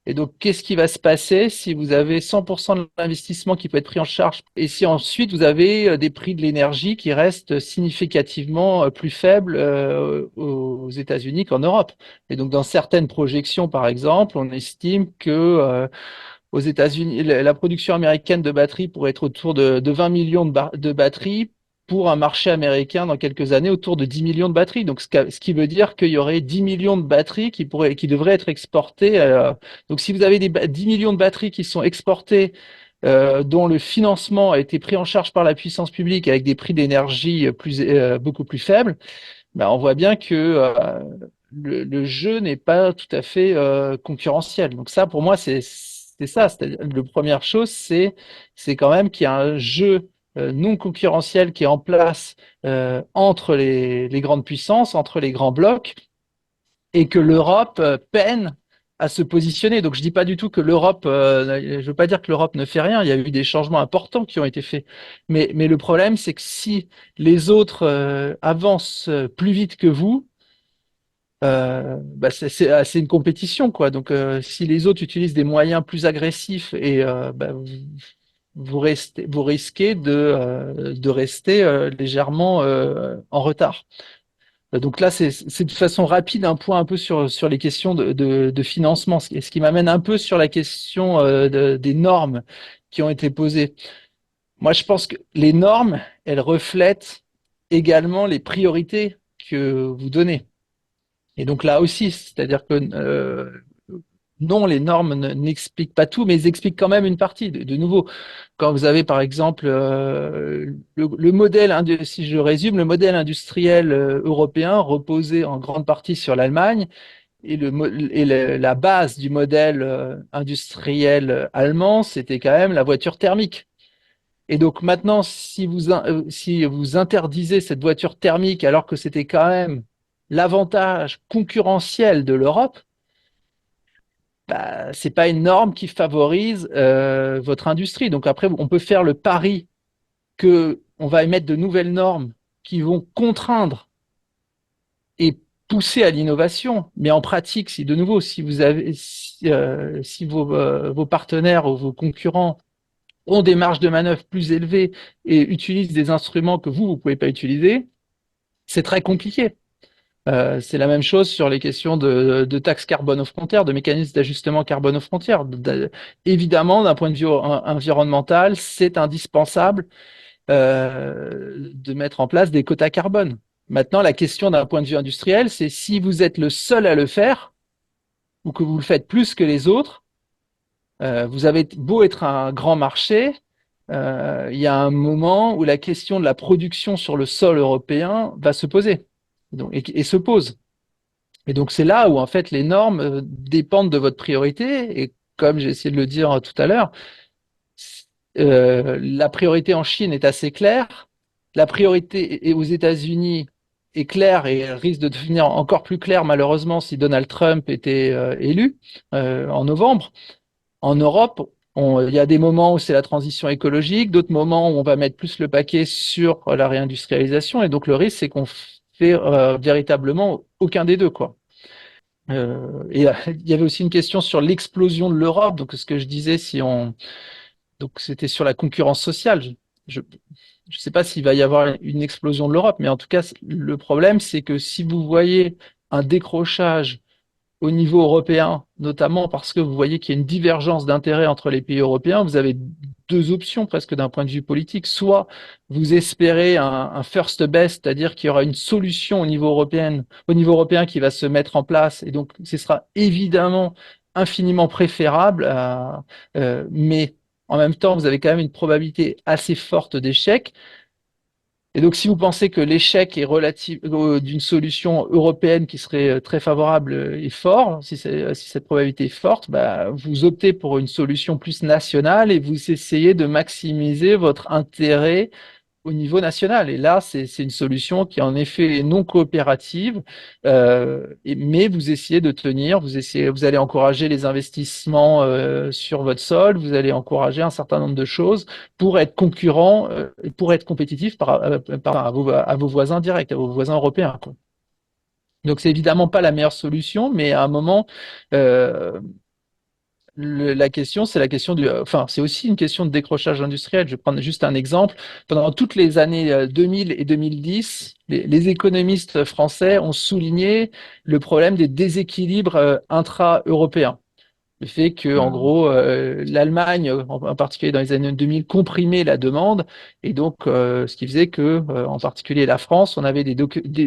Et donc, qu'est-ce qui va se passer si vous avez 100% de l'investissement qui peut être pris en charge et si ensuite vous avez des prix de l'énergie qui restent significativement plus faibles aux États-Unis qu'en Europe? Et donc, dans certaines projections, par exemple, on estime que aux États-Unis, la production américaine de batteries pourrait être autour de 20 millions de batteries pour un marché américain dans quelques années autour de 10 millions de batteries. Donc, ce qui veut dire qu'il y aurait 10 millions de batteries qui devraient être exportées. Donc, si vous avez 10 millions de batteries qui sont exportées, dont le financement a été pris en charge par la puissance publique avec des prix d'énergie beaucoup plus faibles, ben, on voit bien que le jeu n'est pas tout à fait concurrentiel. Donc ça, pour moi, c'est ça. C'est-à-dire, la première chose, c'est quand même qu'il y a un jeu non concurrentiel qui est en place entre les grandes puissances, entre les grands blocs, et que l'Europe peine à se positionner. Donc je dis pas du tout que l'Europe, je veux pas dire que l'Europe ne fait rien. Il y a eu des changements importants qui ont été faits. Mais le problème, c'est que si les autres avancent plus vite que vous, bah c'est une compétition, quoi. Donc si les autres utilisent des moyens plus agressifs et bah, vous risquez de rester légèrement en retard. Donc là, c'est de façon rapide un point un peu sur les questions de financement, ce qui m'amène un peu sur la question des normes qui ont été posées. Moi, je pense que les normes, elles reflètent également les priorités que vous donnez. Et donc là aussi, c'est-à-dire que non, les normes n'expliquent pas tout, mais elles expliquent quand même une partie. De nouveau, quand vous avez par exemple le modèle, si je résume, le modèle industriel européen reposait en grande partie sur l'Allemagne et, la base du modèle industriel allemand, c'était quand même la voiture thermique. Et donc maintenant, si vous interdisez cette voiture thermique alors que c'était quand même l'avantage concurrentiel de l'Europe, bah, c'est pas une norme qui favorise votre industrie. Donc après, on peut faire le pari que on va émettre de nouvelles normes qui vont contraindre et pousser à l'innovation. Mais en pratique, si de nouveau, si vos partenaires ou vos concurrents ont des marges de manœuvre plus élevées et utilisent des instruments que vous pouvez pas utiliser, c'est très compliqué. C'est la même chose sur les questions de taxes carbone aux frontières, de mécanismes d'ajustement carbone aux frontières. Évidemment, d'un point de vue environnemental, c'est indispensable de mettre en place des quotas carbone. Maintenant, la question d'un point de vue industriel, c'est si vous êtes le seul à le faire ou que vous le faites plus que les autres, vous avez beau être un grand marché, il y a un moment où la question de la production sur le sol européen va se poser et se pose. Et donc c'est là où en fait les normes dépendent de votre priorité. Et comme j'ai essayé de le dire tout à l'heure, la priorité en Chine est assez claire. La priorité aux États-Unis est claire et elle risque de devenir encore plus claire malheureusement si Donald Trump était élu en novembre. En Europe, il y a des moments où c'est la transition écologique, d'autres moments où on va mettre plus le paquet sur la réindustrialisation. Et donc le risque, c'est qu'on fait véritablement aucun des deux, quoi. Et il y avait aussi une question sur l'explosion de l'Europe. Donc ce que je disais, donc c'était sur la concurrence sociale. Je ne sais pas s'il va y avoir une explosion de l'Europe, mais en tout cas, le problème, c'est que si vous voyez un décrochage au niveau européen, notamment parce que vous voyez qu'il y a une divergence d'intérêts entre les pays européens, vous avez deux options presque d'un point de vue politique. Soit vous espérez un first best, c'est-à-dire qu'il y aura une solution au niveau européen qui va se mettre en place, et donc ce sera évidemment infiniment préférable, mais en même temps, vous avez quand même une probabilité assez forte d'échec. Et donc, si vous pensez que l'échec est relatif d'une solution européenne qui serait très favorable et fort, si cette probabilité est forte, bah, vous optez pour une solution plus nationale et vous essayez de maximiser votre intérêt au niveau national. Et là, c'est une solution qui en effet est non coopérative, mais vous essayez de tenir, vous allez encourager les investissements sur votre sol, vous allez encourager un certain nombre de choses pour être concurrent et pour être compétitif à vos voisins directs, à vos voisins européens, quoi. Donc, c'est évidemment pas la meilleure solution, mais à un moment, la question, c'est la question enfin, c'est aussi une question de décrochage industriel. Je vais prendre juste un exemple. Pendant toutes les années 2000 et 2010, les économistes français ont souligné le problème des déséquilibres intra-européens. Le fait que, en gros, l'Allemagne, en particulier dans les années 2000, comprimait la demande, et donc ce qui faisait que, en particulier la France, on avait des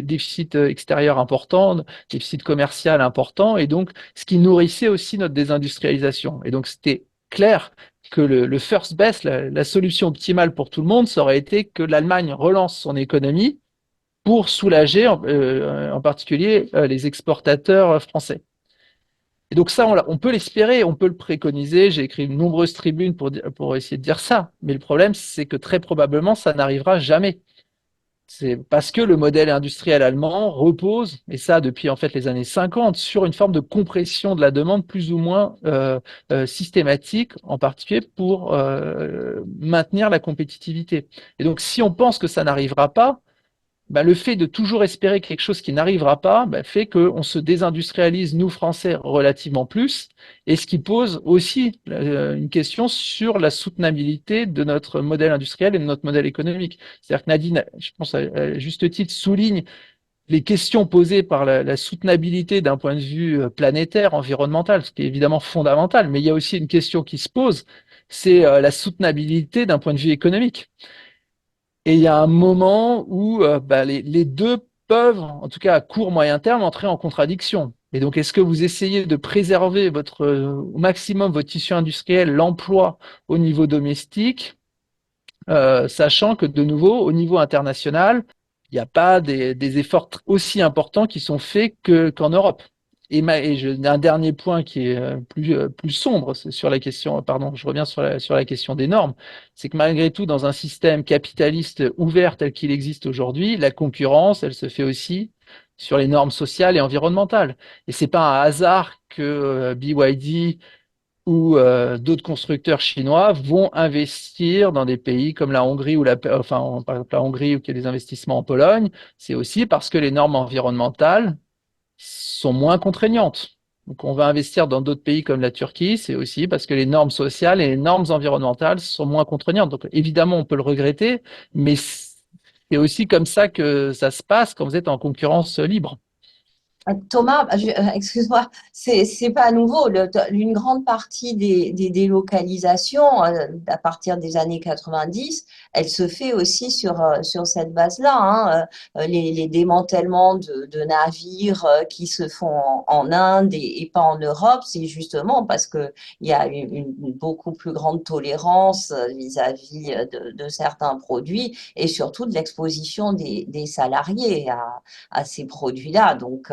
déficits extérieurs importants, déficits commerciaux importants, et donc ce qui nourrissait aussi notre désindustrialisation. Et donc c'était clair que le first best, la solution optimale pour tout le monde, ça aurait été que l'Allemagne relance son économie pour soulager, en particulier, les exportateurs français. Et donc ça, on peut l'espérer, on peut le préconiser. J'ai écrit de nombreuses tribunes pour essayer de dire ça. Mais le problème, c'est que très probablement, ça n'arrivera jamais. C'est parce que le modèle industriel allemand repose, et ça depuis en fait les années 50, sur une forme de compression de la demande plus ou moins systématique, en particulier pour maintenir la compétitivité. Et donc si on pense que ça n'arrivera pas, ben, le fait de toujours espérer quelque chose qui n'arrivera pas ben, fait qu'on se désindustrialise, nous Français, relativement plus, et ce qui pose aussi une question sur la soutenabilité de notre modèle industriel et de notre modèle économique. C'est-à-dire que Nadine, je pense à juste titre, souligne les questions posées par la soutenabilité d'un point de vue planétaire, environnemental, ce qui est évidemment fondamental, mais il y a aussi une question qui se pose, c'est la soutenabilité d'un point de vue économique. Et il y a un moment où bah, les deux peuvent, en tout cas à court moyen terme, entrer en contradiction. Et donc, est-ce que vous essayez de préserver au maximum votre tissu industriel, l'emploi au niveau domestique, sachant que de nouveau, au niveau international, il n'y a pas des efforts aussi importants qui sont faits qu'en Europe. Un dernier point qui est plus sombre sur la question, pardon, je reviens sur la question des normes, c'est que malgré tout, dans un système capitaliste ouvert tel qu'il existe aujourd'hui, la concurrence, elle se fait aussi sur les normes sociales et environnementales. Et c'est pas un hasard que BYD ou d'autres constructeurs chinois vont investir dans des pays comme la Hongrie ou par exemple la Hongrie, où il y a des investissements en Pologne, c'est aussi parce que les normes environnementales sont moins contraignantes. Donc, on va investir dans d'autres pays comme la Turquie, c'est aussi parce que les normes sociales et les normes environnementales sont moins contraignantes. Donc, évidemment, on peut le regretter, mais c'est aussi comme ça que ça se passe quand vous êtes en concurrence libre. Thomas, excuse-moi, c'est pas nouveau. Une grande partie des délocalisations à partir des années 90, elle se fait aussi sur cette base-là, hein. Les démantèlements de navires qui se font en Inde et pas en Europe, c'est justement parce que il y a une beaucoup plus grande tolérance vis-à-vis de certains produits et surtout de l'exposition des salariés à ces produits-là. Donc,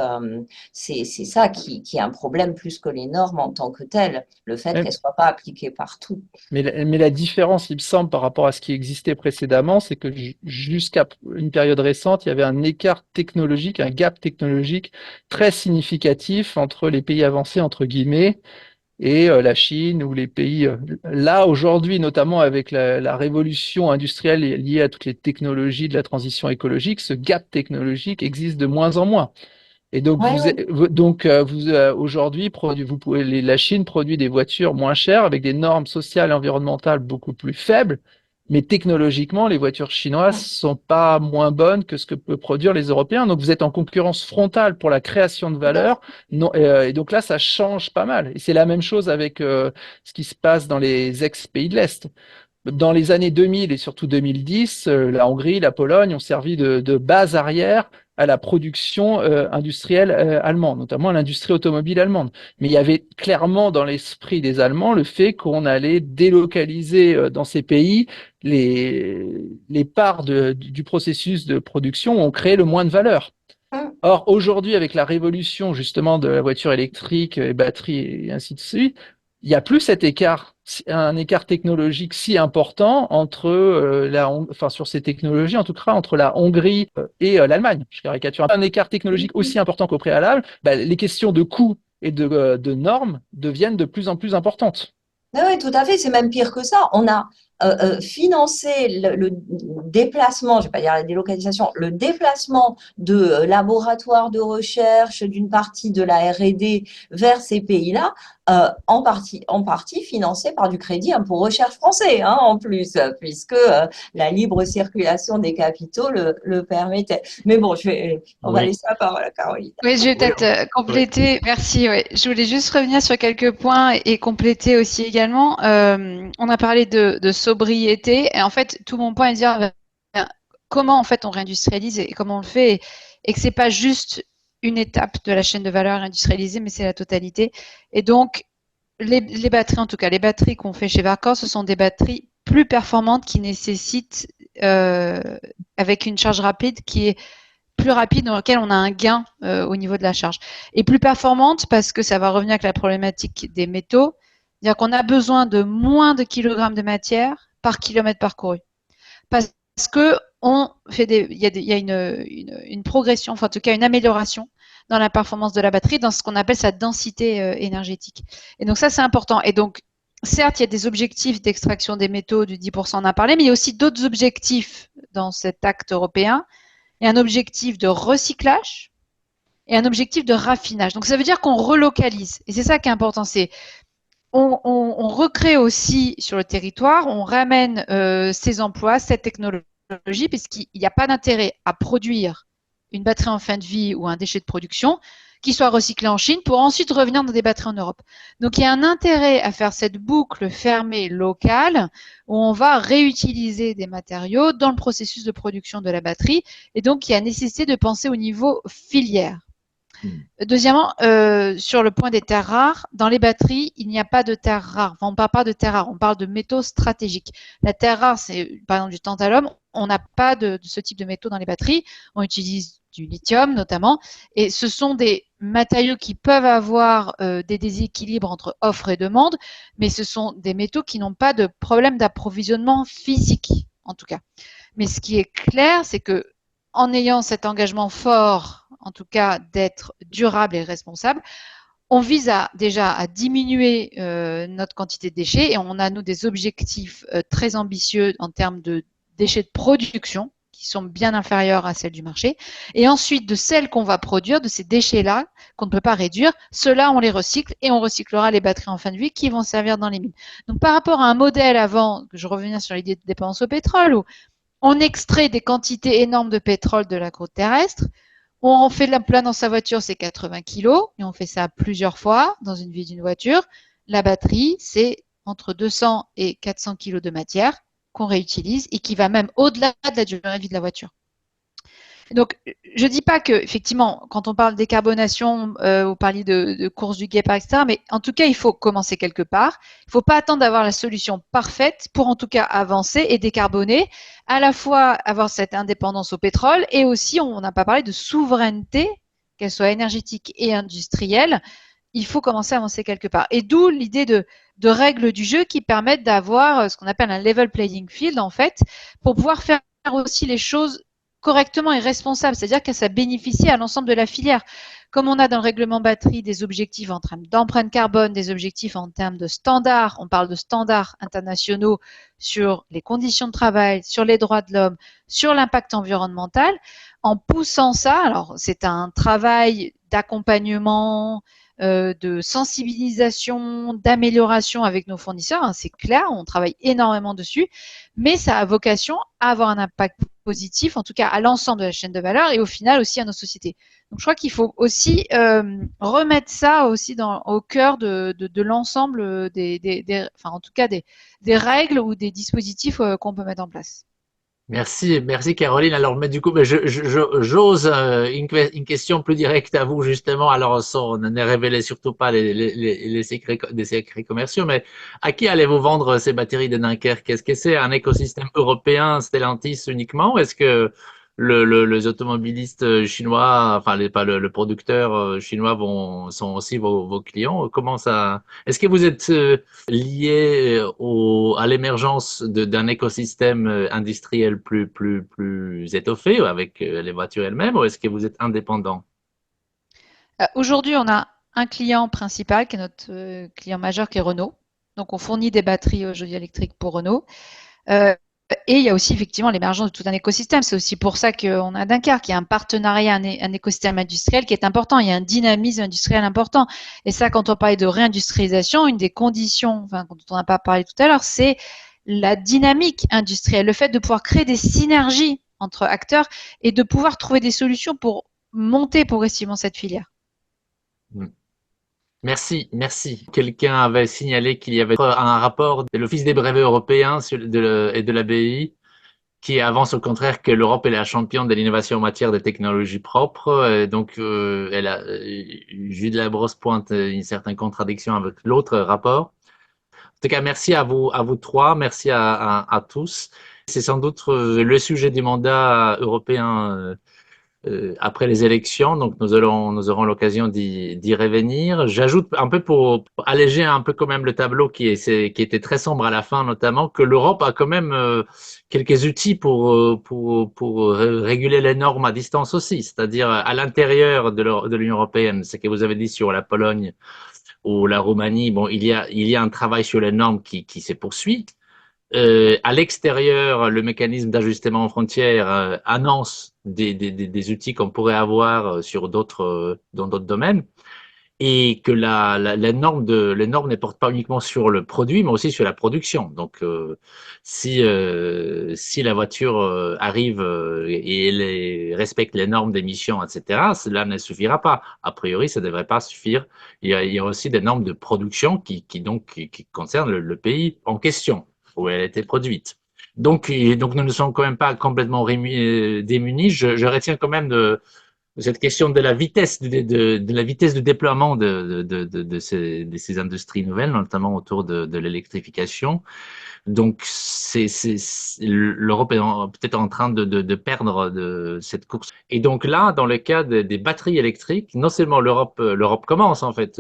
c'est ça qui est un problème plus que les normes en tant que telles, le fait qu'elles ne soient pas appliquées partout. Mais la différence, il me semble, par rapport à ce qui existait précédemment, c'est que jusqu'à une période récente, il y avait un écart technologique, un gap technologique très significatif entre les pays avancés, entre guillemets, et la Chine ou les pays. Là, aujourd'hui, notamment avec la révolution industrielle liée à toutes les technologies de la transition écologique, ce gap technologique existe de moins en moins. Et donc, Ouais. aujourd'hui, la Chine produit des voitures moins chères avec des normes sociales et environnementales beaucoup plus faibles. Mais technologiquement, les voitures chinoises sont pas moins bonnes que ce que peuvent produire les Européens. Donc, vous êtes en concurrence frontale pour la création de valeur. Non, et donc là, ça change pas mal. Et c'est la même chose avec ce qui se passe dans les ex-pays de l'Est. Dans les années 2000 et surtout 2010, la Hongrie, la Pologne ont servi de base arrière à la production industrielle allemande, notamment à l'industrie automobile allemande. Mais il y avait clairement dans l'esprit des Allemands le fait qu'on allait délocaliser dans ces pays les parts du processus de production ont créé le moins de valeur. Or, aujourd'hui, avec la révolution justement de la voiture électrique, et batterie et ainsi de suite, il n'y a plus cet écart, un écart technologique si important entre sur ces technologies, en tout cas entre la Hongrie et l'Allemagne. Je caricature un écart technologique aussi important qu'au préalable. Les questions de coûts et de normes deviennent de plus en plus importantes. Oui, tout à fait. C'est même pire que ça. On a financé le déplacement, je ne vais pas dire la délocalisation, le déplacement de laboratoires de recherche d'une partie de la R&D vers ces pays-là, en partie financé par du crédit pour recherche français, hein, en plus, puisque la libre circulation des capitaux le permettait. Mais bon, on va laisser la parole à Caroline. Oui, je vais peut-être compléter. Oui. Merci. Ouais. Je voulais juste revenir sur quelques points et compléter aussi également. On a parlé de sobriété et en fait, tout mon point est de dire comment en fait on réindustrialise et comment on le fait et que c'est pas juste une étape de la chaîne de valeur industrialisée, mais c'est la totalité. Et donc, les batteries, en tout cas, les batteries qu'on fait chez Verkor, ce sont des batteries plus performantes qui nécessitent, avec une charge rapide qui est plus rapide, dans lequel on a un gain au niveau de la charge. Et plus performante parce que ça va revenir avec la problématique des métaux, c'est-à-dire qu'on a besoin de moins de kilogrammes de matière par kilomètre parcouru. Parce que il y a une progression, enfin en tout cas une amélioration dans la performance de la batterie, dans ce qu'on appelle sa densité énergétique. Et donc ça, c'est important. Et donc, certes, il y a des objectifs d'extraction des métaux du 10%, on en a parlé, mais il y a aussi d'autres objectifs dans cet acte européen. Il y a un objectif de recyclage et un objectif de raffinage. Donc ça veut dire qu'on relocalise. Et c'est ça qui est important, c'est on recrée aussi sur le territoire, on ramène ces emplois, cette technologie, puisqu'il n'y a pas d'intérêt à produire une batterie en fin de vie ou un déchet de production qui soit recyclé en Chine pour ensuite revenir dans des batteries en Europe. Donc il y a un intérêt à faire cette boucle fermée locale où on va réutiliser des matériaux dans le processus de production de la batterie, et donc il y a nécessité de penser au niveau filière. Deuxièmement, sur le point des terres rares, dans les batteries, il n'y a pas de terres rares. Enfin, on ne parle pas de terres rares, on parle de métaux stratégiques. La terre rare, c'est par exemple du tantalum. On n'a pas de ce type de métaux dans les batteries. On utilise du lithium notamment. Et ce sont des matériaux qui peuvent avoir des déséquilibres entre offre et demande, mais ce sont des métaux qui n'ont pas de problème d'approvisionnement physique, en tout cas. Mais ce qui est clair, c'est que en ayant cet engagement fort, en tout cas d'être durable et responsable, on vise déjà à diminuer notre quantité de déchets, et on a, nous, des objectifs très ambitieux en termes de déchets de production qui sont bien inférieurs à celles du marché. Et ensuite, de celles qu'on va produire, de ces déchets-là qu'on ne peut pas réduire, ceux-là, on les recycle, et on recyclera les batteries en fin de vie qui vont servir dans les mines. Donc par rapport à un modèle avant, que je reviens sur l'idée de dépendance au pétrole, où on extrait des quantités énormes de pétrole de la croûte terrestre, on fait le plein dans sa voiture, c'est 80 kilos, et on fait ça plusieurs fois dans une vie d'une voiture. La batterie, c'est entre 200 et 400 kilos de matière qu'on réutilise et qui va même au-delà de la durée de vie de la voiture. Donc, je ne dis pas que, effectivement, quand on parle de décarbonation, vous parliez de course du guépard, etc., mais en tout cas, il faut commencer quelque part. Il ne faut pas attendre d'avoir la solution parfaite pour, en tout cas, avancer et décarboner, à la fois avoir cette indépendance au pétrole, et aussi, on n'a pas parlé de souveraineté, qu'elle soit énergétique et industrielle. Il faut commencer à avancer quelque part. Et d'où l'idée de règles du jeu qui permettent d'avoir ce qu'on appelle un level playing field, en fait, pour pouvoir faire aussi les choses correctement et responsable, c'est-à-dire que ça bénéficie à l'ensemble de la filière. Comme on a dans le règlement batterie des objectifs en termes d'empreinte carbone, des objectifs en termes de standards, on parle de standards internationaux sur les conditions de travail, sur les droits de l'homme, sur l'impact environnemental, en poussant ça, alors c'est un travail d'accompagnement, de sensibilisation, d'amélioration avec nos fournisseurs, hein, c'est clair, on travaille énormément dessus, mais ça a vocation à avoir un impact positif, en tout cas à l'ensemble de la chaîne de valeur, et au final aussi à nos sociétés. Donc je crois qu'il faut aussi remettre ça aussi au cœur de l'ensemble enfin en tout cas des règles ou des dispositifs qu'on peut mettre en place. Merci, merci Caroline. Alors, mais du coup, mais j'ose une question plus directe à vous justement. Alors, ne révélez surtout pas les secrets, des secrets commerciaux, mais à qui allez-vous vendre ces batteries de Dunkerque? Est-ce que c'est un écosystème européen Stellantis uniquement? Est-ce que les automobilistes chinois, enfin pas le producteur chinois sont aussi vos clients? Comment ça? Est-ce que vous êtes lié à l'émergence d'un écosystème industriel plus étoffé avec les voitures elles-mêmes, ou est-ce que vous êtes indépendant? Aujourd'hui, on a un client principal qui est notre client majeur, qui est Renault. Donc, on fournit des batteries aujourd'hui électriques pour Renault. Et il y a aussi effectivement l'émergence de tout un écosystème. C'est aussi pour ça qu'on a Dunkerque, il y a un partenariat, un écosystème industriel qui est important. Il y a un dynamisme industriel important. Et ça, quand on parlait de réindustrialisation, une des conditions, enfin, dont on n'a pas parlé tout à l'heure, c'est la dynamique industrielle, le fait de pouvoir créer des synergies entre acteurs et de pouvoir trouver des solutions pour monter progressivement cette filière. Merci, merci. Quelqu'un avait signalé qu'il y avait un rapport de l'Office des brevets européens et de la BEI qui avance au contraire que l'Europe est la championne de l'innovation en matière de technologies propres. Donc, Jules Labrosse pointe une certaine contradiction avec l'autre rapport. En tout cas, merci à vous trois, merci à tous. C'est sans doute le sujet du mandat européen après les élections, donc nous aurons l'occasion d'y revenir. J'ajoute un peu pour alléger un peu quand même le tableau qui était très sombre à la fin, notamment que l'Europe a quand même quelques outils pour réguler les normes à distance aussi, c'est-à-dire à l'intérieur de l'Union européenne. Ce que vous avez dit sur la Pologne ou la Roumanie, bon, il y a un travail sur les normes qui se poursuit. À l'extérieur, le mécanisme d'ajustement aux frontières annonce des outils qu'on pourrait avoir dans d'autres domaines, et que les normes ne portent pas uniquement sur le produit, mais aussi sur la production. Donc, si la voiture arrive et respecte les normes d'émission, etc., cela ne suffira pas. A priori, ça ne devrait pas suffire. Il y a aussi des normes de production qui concernent le pays en question où elle a été produite. Donc nous ne sommes quand même pas complètement démunis. Je retiens quand même cette question de la vitesse de la vitesse de déploiement de ces industries nouvelles, notamment autour de l'électrification. Donc, l'Europe est peut-être en train de perdre cette course. Et donc là, dans le cas des batteries électriques, non seulement l'Europe commence en fait,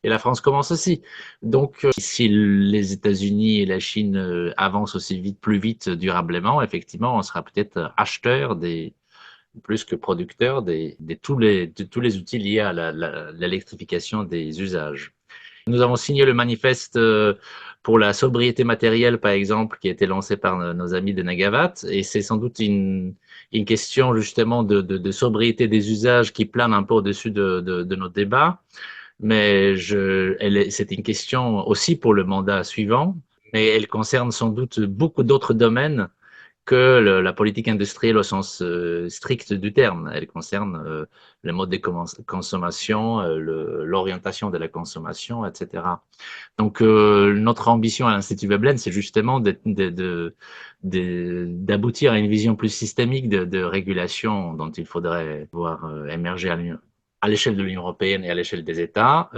et la France commence aussi. Donc, si les États-Unis et la Chine avancent aussi vite, plus vite, durablement, effectivement, on sera peut-être acheteur plus que producteur de tous les outils liés à l'électrification des usages. Nous avons signé le manifeste pour la sobriété matérielle, par exemple, qui a été lancé par nos amis de Negawatt, et c'est sans doute une question justement de sobriété des usages qui plane un peu au-dessus de nos débats, mais c'est une question aussi pour le mandat suivant, mais elle concerne sans doute beaucoup d'autres domaines que la politique industrielle au sens strict du terme. Elle concerne le mode de consommation, l'orientation de la consommation, etc. Donc, notre ambition à l'Institut Veblen, c'est justement d'aboutir à une vision plus systémique de régulation dont il faudrait voir émerger à l'échelle de l'Union européenne et à l'échelle des États.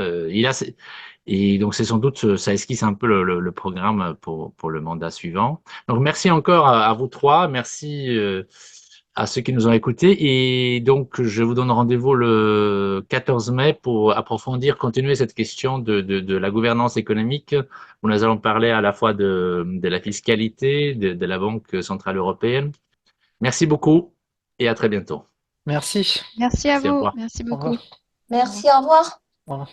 Et donc, c'est sans doute, ça esquisse un peu le programme pour le mandat suivant. Donc, merci encore à vous trois. Merci à ceux qui nous ont écoutés. Et donc, je vous donne rendez-vous le 14 mai pour approfondir, continuer cette question de la gouvernance économique, où nous allons parler à la fois de la fiscalité, de la Banque centrale européenne. Merci beaucoup et à très bientôt. Merci. Merci à Merci, au vous. revoir. Merci Au beaucoup. revoir. Merci, au revoir. Au revoir.